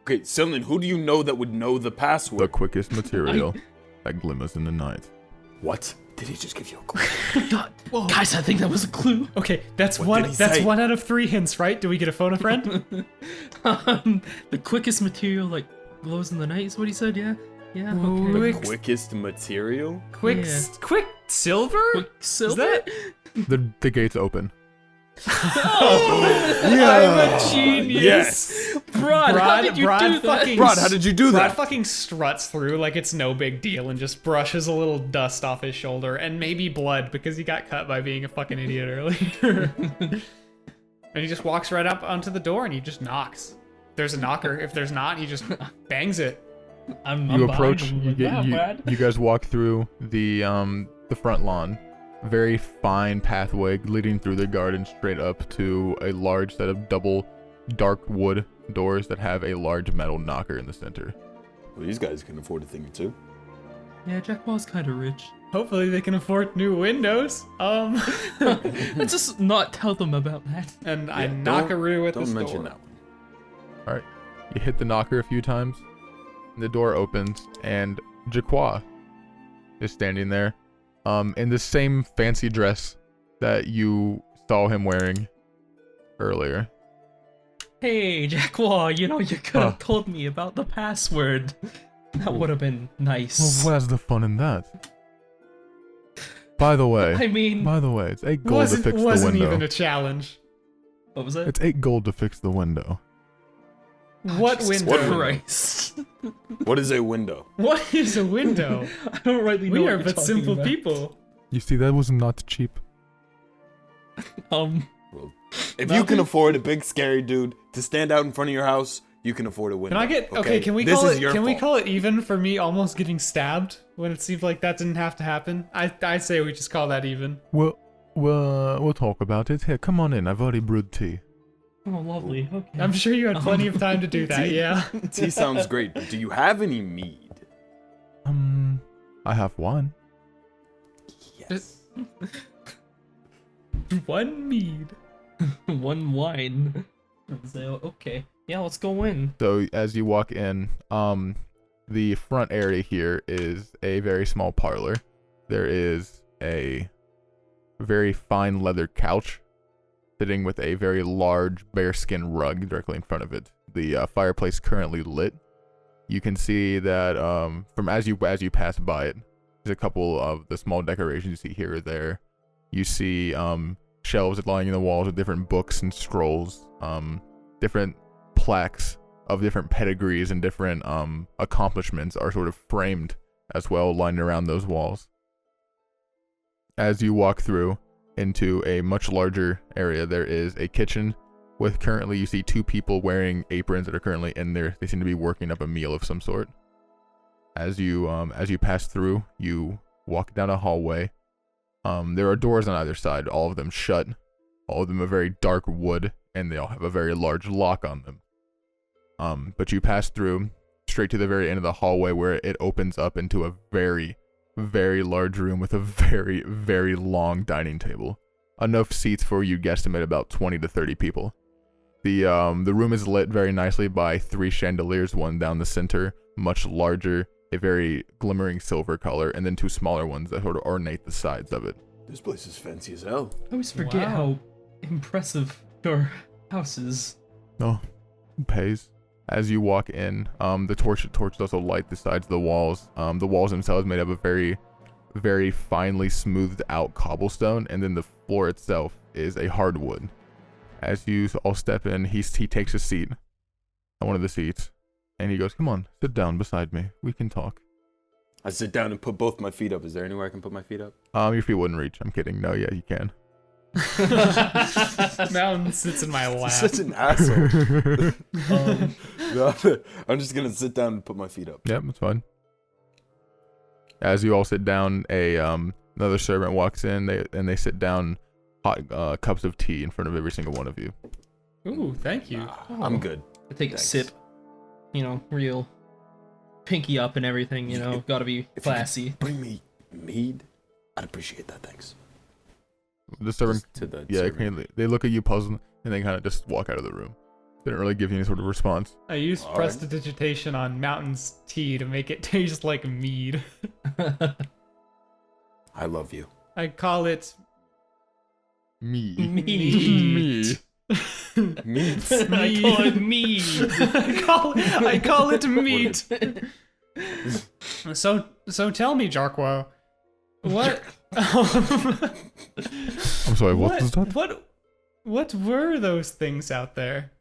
Okay, Silman, who do you know that would know the The password? quickest material that glimmers in the night. What? Did he just give you a clue? God, guys, I think that was a clue. Okay, that's What one. did he That's say? 1 out of 3 hints, right? Do we get a phone a friend? The quickest material like glows in the night is what he said. Yeah, yeah. Okay. Quick, Quickest material? quick, Yeah. quick silver. Quicksilver. that- The gates open. I'm a genius. Yes! Br'aad, how did you do that? Br'aad, how did you do Br'aad that? fucking struts through like it's no big deal and just brushes a little dust off his shoulder and maybe blood because he got cut by being a fucking idiot earlier. And he just walks right up onto the door and he just knocks. If there's a knocker. If there's not, he just bangs it. I'm You behind approach. him. You Like, get "Wow, you, Br'aad." you guys walk through the front lawn. Very fine pathway leading through the garden straight up to a large set of double dark wood doors that have a large metal knocker in the center. Well, these guys can afford a thing or two. Yeah, Jacqua's kind of rich. Hopefully they can afford new windows. Let's just not tell them about that. And I Yeah, knockaroo at Don't this mention door. that one. All right, you hit the knocker a few times. The door opens and Jaqua is standing there, in the same fancy dress that you saw him wearing earlier. Hey, Jacqua, you know, you could have Huh. told me about the password. That would have been nice. Well, where's the fun in that? By the way, I mean, it's 8 gold to fix the Wasn't window. even a challenge. what was that? It's 8 gold to fix the window. What Jesus window? What window? Christ. What is a window? What is a window? I don't rightly know We what are you're but talking simple about. people. You see, that was not cheap. If you can afford a big scary dude to stand out in front of your house, you can afford a window. Can I get okay? Can we This call is it? your Can we fault. call it even for me almost getting stabbed when it seems like that didn't have to happen? I say we just call that even. We'll talk about it. Here, come on in. I've already brewed tea. Oh, lovely. Okay. I'm sure you had plenty of time to do that. Tea. Yeah. Tea sounds great, but do you have any mead? I have one. Yes. One mead. One wine. So, okay. Yeah, let's go in. So as you walk in, the front area here is a very small parlor. There is a very fine leather couch sitting with a very large bearskin rug directly in front of it. The fireplace currently lit. You can see that from as you pass by it, there's a couple of the small decorations you see here or there. You see shelves lining the walls with different books and scrolls, different plaques of different pedigrees and different accomplishments are sort of framed as well, lining around those walls. As you walk through into a much larger area, there is a kitchen with currently you see 2 people wearing aprons that are currently in there. They seem to be working up a meal of some sort. As you pass through, you walk down a hallway. There are doors on either side, all of them shut. All of them are very dark wood, and they all have a very large lock on them. But you pass through straight to the very end of the hallway where it opens up into a very, very large room with a very, very long dining table. Enough seats for you guesstimate about 20 to 30 people. The room is lit very nicely by 3 chandeliers, one down the center, much larger, a very glimmering silver color, and then 2 smaller ones that sort of ornate the sides of it. This place is fancy as hell. I always forget Wow. how impressive your house is. Oh, it pays. As you walk in, the torches also light the sides of the walls. The walls themselves made up of very, very finely smoothed out cobblestone, and then the floor itself is a hardwood. As you all step in, he takes a seat on one of the seats, and he goes, "Come on, sit down beside me. We can talk." I sit down and put both my feet up. Is there anywhere I can put my feet up? Your feet wouldn't reach. I'm kidding. No, yeah, you can. Mountain sits in my lap. Such an asshole. No, I'm just gonna sit down and put my feet up. Yep, that's fine. As you all sit down, another servant walks in. They sit down, hot cups of tea in front of every single one of you. Ooh, thank you. I'm good. I take Thanks. a sip. real pinky up and everything, gotta be If you could classy. bring me mead, I'd appreciate that. Thanks. The servant, Just to the yeah, servant. they look at you puzzled, and they kind of just walk out of the room. They didn't really give you any sort of response. I used All right. prestidigitation on Mountain's tea to make it taste like mead. I love you. I call it Me. Mead. Mead. I call it mead. I call it meat. So tell me, Jarquo, what? I'm sorry, what was that? What were those things out there?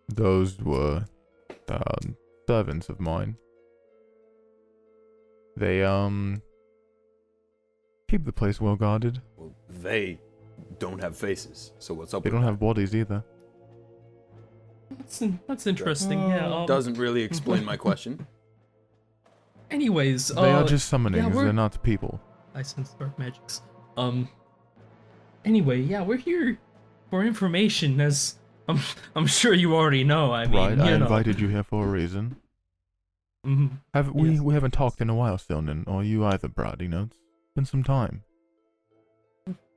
Those were servants of mine. They keep the place well guarded. Well, they don't have faces, so what's up They with don't that? have bodies either. That's interesting. Yeah. Doesn't really explain my question. Anyways, They are just summonings. we're- They're not people. I sense dark magics. Anyway, yeah, we're here for information, as I'm sure you already know. I mean, Right. I you know. invited you here for a reason. Mhm. Have we? Yes. We haven't talked in a while, Stilden, or you either, Br'aad. It's been some time.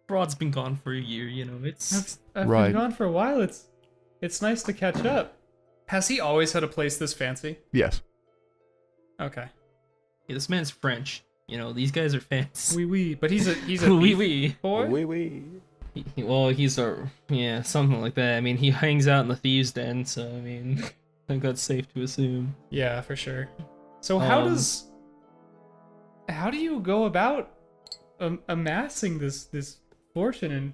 Br'aad's been gone for a year. It's I've Right. been gone for a while. It's nice to catch up. Has he always had a place this fancy? Yes. Okay. yeah, this man's French. These guys are fancy. Oui, oui. But he's a Oui, beef oui. boy. Wee wee. Well, he's something like that. I mean, he hangs out in the thieves' den, so I mean, I think that's safe to assume. Yeah, for sure. So how do you go about amassing this fortune and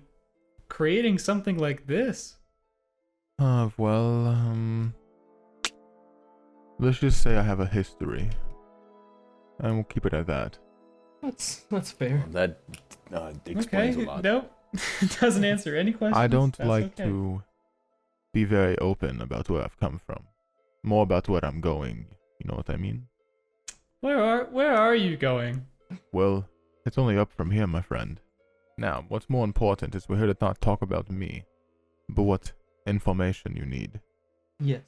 creating something like this? Well, let's just say I have a history, and we'll keep it at that. That's fair. That explains Okay, a lot. nope. Doesn't answer any questions. I don't That's like okay. to be very open about where I've come from. More about where I'm going. You know what I mean? Where are you going? Well, it's only up from here, my friend. Now, what's more important is we're here to not talk about me, but what information you need. Yes,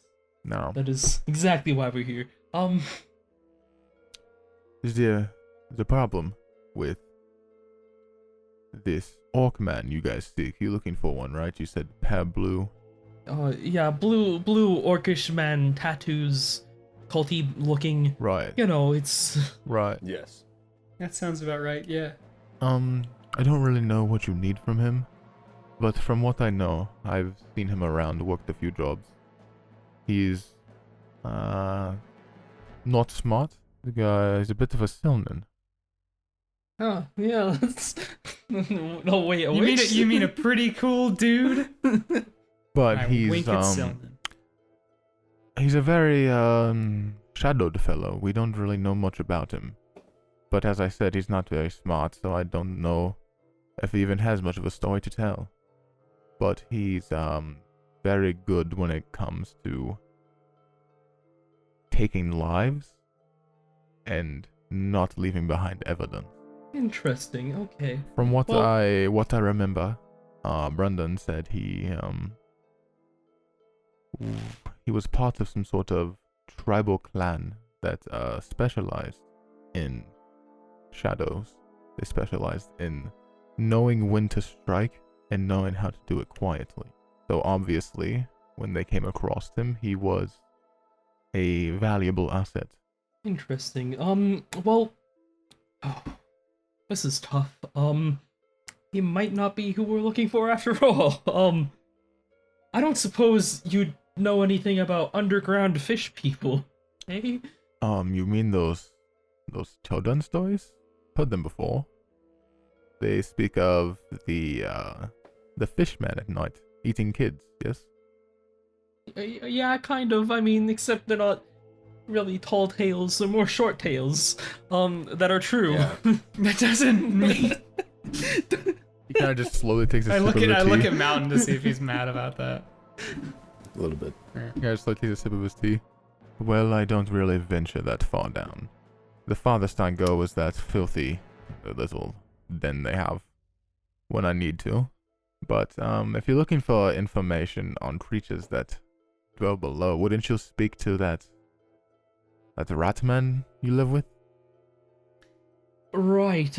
Now, that is exactly why we're here. is there the problem with this orc man you guys seek? You're looking for one, right? You said hair blue. Yeah, blue orcish man, tattoos, culty looking. Right. It's Right. Yes. That sounds about right. Yeah. I don't really know what you need from him, but from what I know, I've seen him around, worked a few jobs. He's, not smart. The guy is a bit of a Silnan. Oh, yeah, that's... No, wait, You mean a pretty cool dude? But I he's, wink at Silman. he's a very, shadowed fellow. We don't really know much about him. But as I said, he's not very smart, so I don't know if he even has much of a story to tell. But he's, very good when it comes to taking lives and not leaving behind evidence. Interesting, okay. From what Well- I remember, Brendan said he was part of some sort of tribal clan that specialized in shadows. They specialized in knowing when to strike and knowing how to do it quietly. So obviously, when they came across him, he was a valuable asset. Interesting. Well... Oh, this is tough. He might not be who we're looking for after all. I don't suppose you'd know anything about underground fish people, eh? You mean those children stories? Heard them before. They speak of the fishman at night eating kids, yes? Yeah, kind of. I mean, except they're not really tall tales, they're more short tales, that are true. Yeah. That doesn't mean. He kind of just slowly takes a I sip look of at the I tea. look at Mountain to see if he's mad about that. A little bit. He kind of slowly takes a sip of his tea. Well, I don't really venture that far down. The farthest I go is that filthy little den they have when I need to. But if you're looking for information on creatures that dwell below. Wouldn't you speak to that rat man you live with? Right.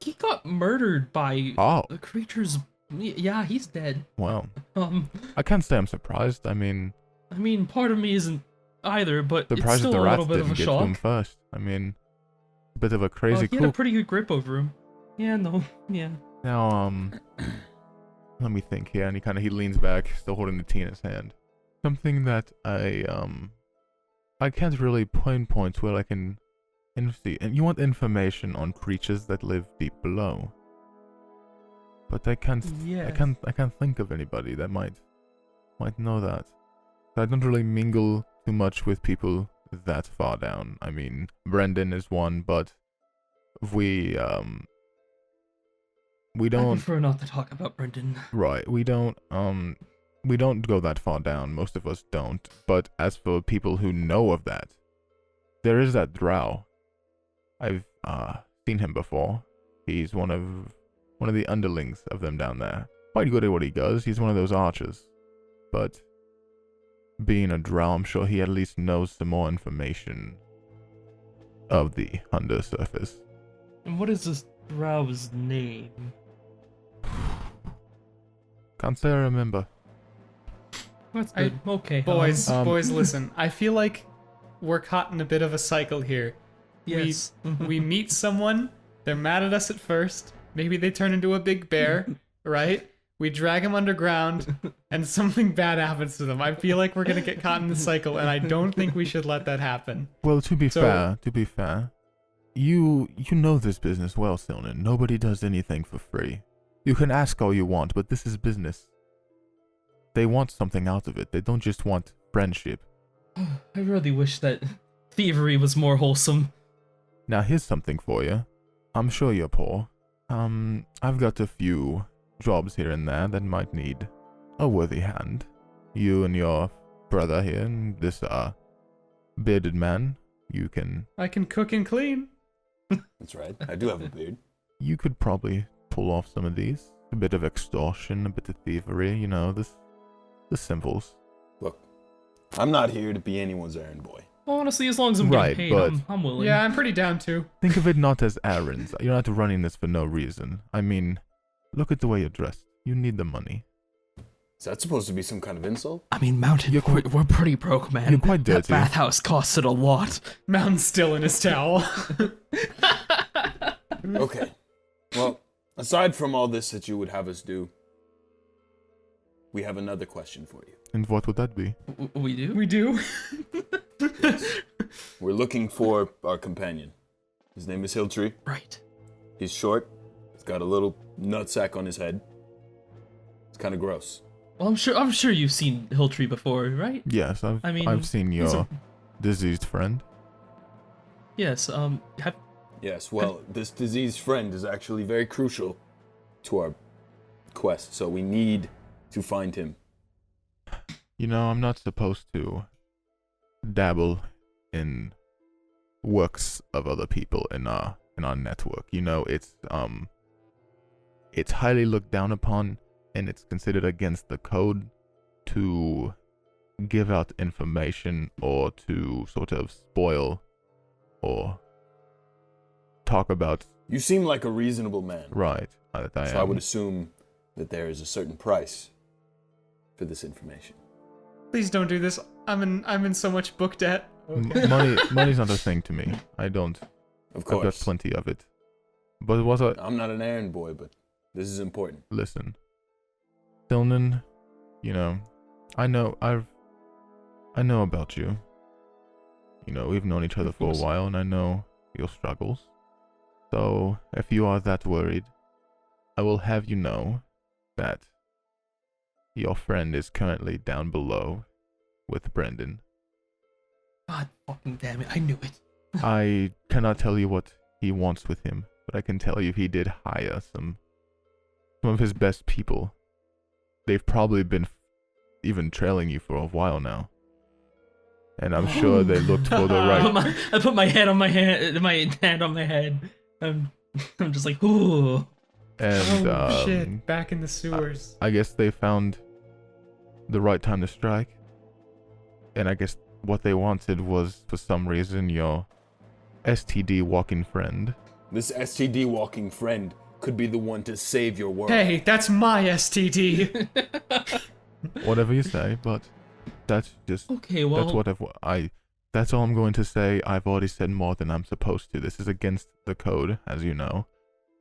He got murdered by Oh, the creatures. Yeah, he's dead. well, I can't say I'm surprised. I mean, Part of me isn't either, but it's surprised that still the a rats little bit of didn't a get to him shock. first. I mean, a bit of a crazy He had a coup. pretty good grip over him. Yeah, no, yeah. Now, let me think here. And he leans back, still holding the tea in his hand. Something that I can't really pinpoint where I can see. And you want information on creatures that live deep below. But I can't think of anybody that might know that. I don't really mingle too much with people that far down. I mean, Brendan is one, but we I don't. prefer not to talk about Brendan. Right, we don't go that far down. Most of us don't. But as for people who know of that, there is that drow. I've seen him before. He's one of the underlings of them down there. Quite good at what he does. He's one of those archers. But being a drow, I'm sure he at least knows some more information of the undersurface. And what is this drow's name? Can't say I remember. That's good. Okay. Boys, listen. I feel like we're caught in a bit of a cycle here. Yes. We meet someone, they're mad at us at first, maybe they turn into a big bear, right? We drag them underground, and something bad happens to them. I feel like we're gonna get caught in the cycle, and I don't think we should let that happen. Well, to be fair, you know this business well, Silnan. Nobody does anything for free. You can ask all you want, but this is business. They want something out of it. They don't just want friendship. I really wish that thievery was more wholesome. Now here's something for you. I'm sure you're poor. I've got a few jobs here and there that might need a worthy hand. You and your brother here, and this bearded man, I can cook and clean. That's right. I do have a beard. you could probably pull off some of these. A bit of extortion, a bit of thievery, you know, the simples. Look, I'm not here to be anyone's errand boy. Honestly, as long as I'm Right, getting but- paid, I'm willing. Yeah, I'm pretty down too. Think of it not as errands. You're not running this for no reason. I mean, look at the way you're dressed. You need the money. Is that supposed to be some kind of insult? I mean, Mountain, we're pretty broke, man. You're quite That dirty. bathhouse costed a lot. Mountain's still in his towel. Okay. Well, aside from all this that you would have us do, we have another question for you. And what would that be? We do? We do. We're looking for our companion. His name is Hilltree. Right. He's short. He's got a little nutsack on his head. It's kind of gross. Well, I'm sure you've seen Hilltree before, right? Yes, I've seen he's your diseased friend. Yes, Yes, well, this diseased friend is actually very crucial to our quest, so we need to find him. You know, I'm not supposed to dabble in works of other people in our network. You know, it's highly looked down upon, and it's considered against the code to give out information or to sort of spoil or talk about. You seem like a reasonable man. Right. So I would assume that there is a certain price for this information. Please don't do this. I'm in so much book debt. Money's not a thing to me. I don't. Of I've got course. plenty of it. But what I'm not an errand boy, but this is important. listen, Silnan, you know, I know about you. You know, we've known each other Of for a course. while, and I know your struggles. So, if you are that worried, I will have you know that your friend is currently down below with Brendan. God fucking damn it, I knew it. I cannot tell you what he wants with him, but I can tell you he did hire some of his best people. They've probably been even trailing you for a while now. And I'm sure they looked for the right. I put my hand on my hand on my head. I'm just like, ooh. And Oh shit! Back in the sewers. I guess they found the right time to strike. And I guess what they wanted was, for some reason, your STD walking friend. This STD walking friend could be the one to save your world. Hey, that's my STD. Whatever you say, but that's just Okay, well, that's whatever that's all I'm going to say. I've already said more than I'm supposed to. This is against the code, as you know.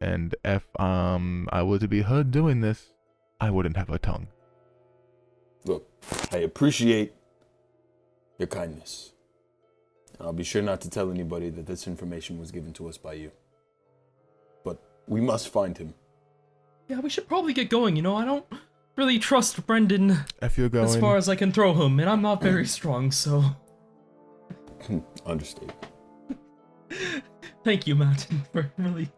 And if I were to be heard doing this, I wouldn't have a tongue. Look, I appreciate your kindness. I'll be sure not to tell anybody that this information was given to us by you. But we must find him. yeah, we should probably get going, you know? I don't really trust Brendan If you're going, as far as I can throw him, and I'm not very strong, so... Understated. Thank you, Matt, for really...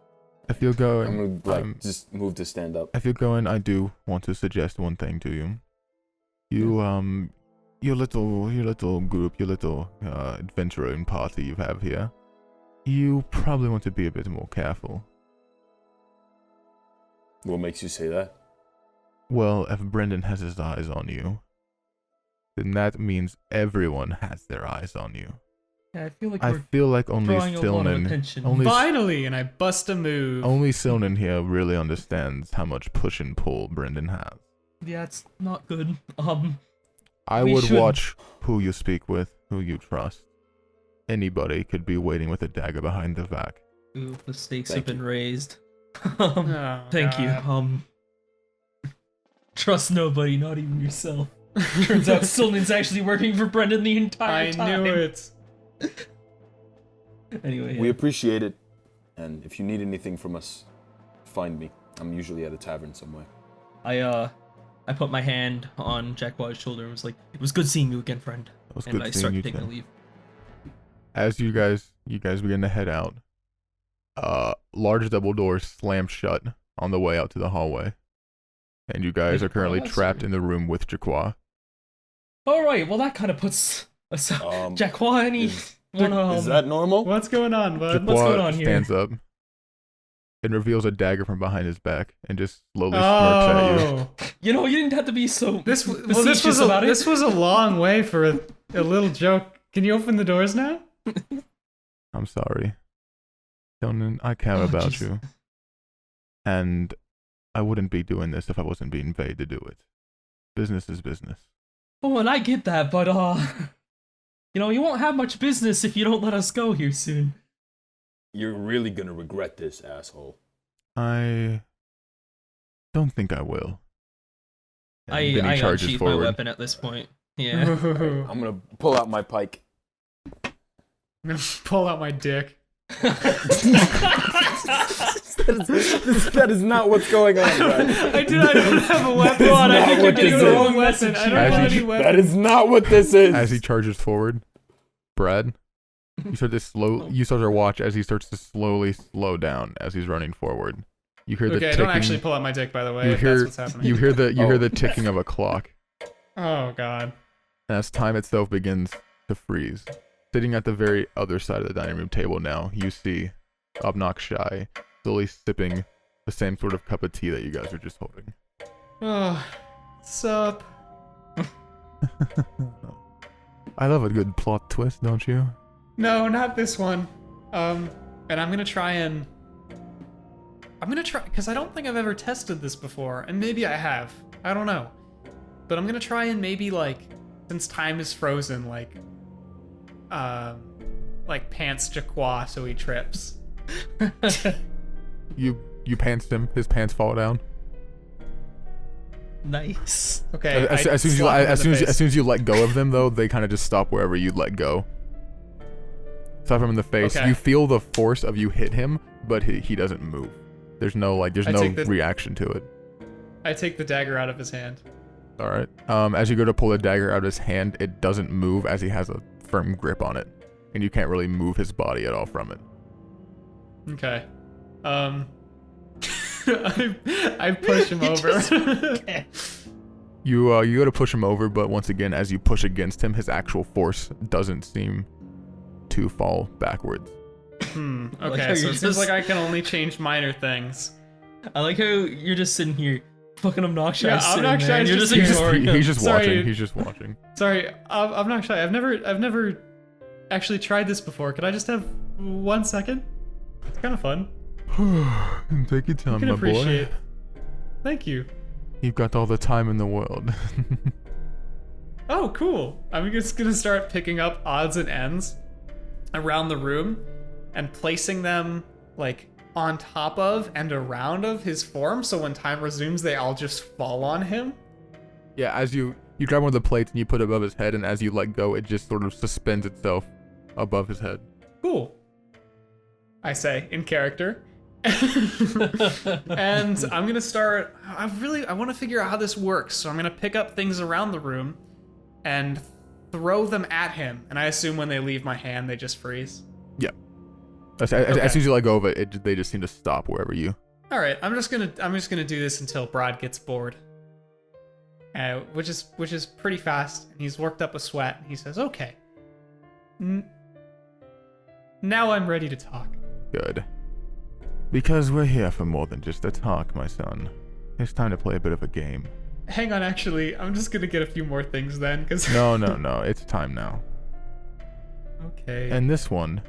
if you're going, I'm gonna just move to stand up. if you're going, I do want to suggest one thing to you. Your little group, your little adventuring party you have here, you probably want to be a bit more careful. What makes you say that? Well, if Brendan has his eyes on you, then that means everyone has their eyes on you. Yeah, I feel like I we're feel like only drawing a lot of Silnan, attention. Finally, and I bust a move. only Silnan here really understands how much push and pull Brendan has. Yeah, it's not good. I We would should- watch who you speak with, who you trust. Anybody could be waiting with a dagger behind their back. Ooh, the stakes Thank have been you. raised. Oh, Thank you. God. Trust nobody, not even yourself. Turns out Silnan's actually working for Brendan the entire I time. knew it. Anyway, We yeah. appreciate it. And if you need anything from us, find me. I'm usually at a tavern somewhere. I put my hand on Jacquard's shoulder and was like, "It was good seeing you again, friend." It was And good I seeing start you taking a too. leave. As you guys begin to head out, large double doors slam shut on the way out to the hallway, and you guys Yeah, are currently that's trapped weird. in the room with Jaqua. All right, well that kind of puts us. Jacquard, any Is wanna? that normal? What's going on, bud? What's Jaqua going on here? stands up and reveals a dagger from behind his back and just slowly smirks at you. Oh, You know, you didn't have to be so this facetious was about it. this was a long way for a little joke. Can you open the doors now? I'm sorry. Silnan, I care Oh, about jeez. you. And I wouldn't be doing this if I wasn't being paid to do it. Business is business. Oh, and I get that, but you know, you won't have much business if you don't let us go here soon. You're really gonna regret this, asshole. I don't think I will. And I then he charges unsheath my forward. weapon at this point. Yeah. I'm gonna pull out my pike. I'm gonna pull out my dick. That is not what's going on, Brad. I don't have a weapon. God, I not think what you're this getting is. the wrong message. I don't As have he- any weapon. That is not what this is. As he charges forward, Br'aad, you start to watch as he starts to slowly slow down as he's running forward. You hear the Okay, ticking. don't actually pull out my dick, by the way. you If hear that's what's happening. you hear Oh. the ticking of a clock. Oh God. As time itself begins to freeze. Sitting at the very other side of the dining room table now, you see Obnox Shy slowly sipping the same sort of cup of tea that you guys were just holding. Oh, sup? I love a good plot twist, don't you? No, not this one. And I'm gonna try, because I don't think I've ever tested this before, and maybe I have. I don't know. But I'm gonna try and maybe, like, since time is frozen, like pants Jaqua so he trips. You pantsed him. His pants fall down. Nice. Okay. As soon as you let go of them, though, they kind of just stop wherever you let go. Slap him in the face. Okay. You feel the force of you hit him, but he doesn't move. There's no I no take the- reaction to it. I take the dagger out of his hand. All right. As you go to pull the dagger out of his hand, it doesn't move as he has a firm grip on it, and you can't really move his body at all from it. Okay. I push him over. You go to push him over, but once again, as you push against him, his actual force doesn't seem to fall backwards. Like how Okay, so you're it seems just- like I can only change minor things. I like how you're just sitting here Fucking obnoxious. Yeah, Obnoxious man. You're just just here. ignoring him. He's just Sorry. watching. He's just watching. Sorry, I'm not shy. I've never actually tried this before. Could I just have 1 second? It's kind of fun. Take your time, I can my appreciate. boy. Thank you. You've got all the time in the world. Oh, cool. I'm just gonna start picking up odds and ends around the room and placing them like on top of and around of his form, so when time resumes, they all just fall on him. Yeah, as you grab one of the plates and you put it above his head, and as you let go, it just sort of suspends itself above his head. Cool. I say in character. And I'm gonna start. I want to figure out how this works. So I'm gonna pick up things around the room and throw them at him. And I assume when they leave my hand, they just freeze. Yeah. As soon as you let go of it, they just seem to stop wherever you. All right, I'm just gonna do this until Br'aad gets bored. Which is pretty fast, and he's worked up a sweat. And he says, "Okay, now I'm ready to talk." Good. Because we're here for more than just a talk, my son. It's time to play a bit of a game. Hang on, actually, I'm just gonna get a few more things then, because. No, it's time now. Okay. And this one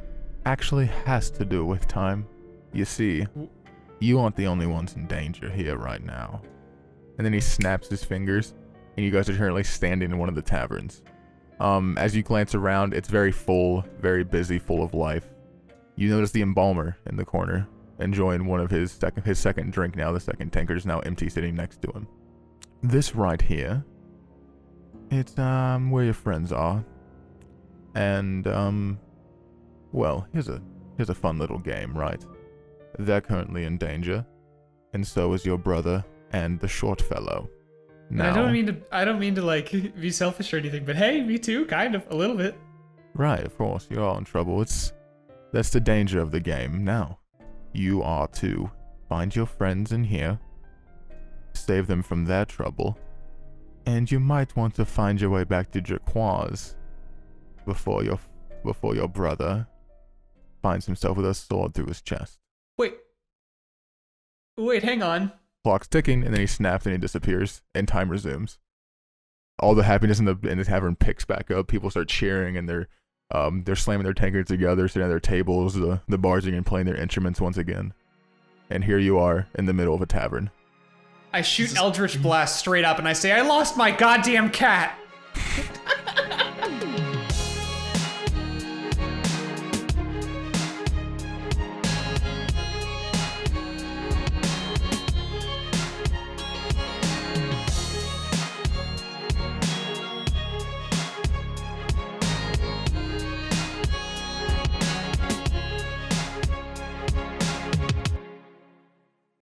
actually has to do with time. You see, you aren't the only ones in danger here right now. And then he snaps his fingers, and you guys are currently standing in one of the taverns. As you glance around, it's very full, very busy, full of life. You notice the embalmer in the corner, enjoying one of his second drink now. The second tankard is now empty, sitting next to him. This right here, it's where your friends are. And well, here's a fun little game, right? They're currently in danger, and so is your brother and the short fellow. Now, I don't mean to like be selfish or anything, but hey, me too, kind of, a little bit. right, of course, you're all in trouble. That's the danger of the game. Now, you are to find your friends in here, save them from their trouble, and you might want to find your way back to Jaquoise before your brother finds himself with a sword through his chest. Wait, hang on. Clock's ticking, and then he snaps and he disappears, and time resumes. All the happiness in the tavern picks back up. People start cheering, and they're slamming their tankards together, sitting at their tables, the barging and playing their instruments once again. And here you are in the middle of a tavern. I shoot Eldritch Blast straight up and I say, "I lost my goddamn cat!"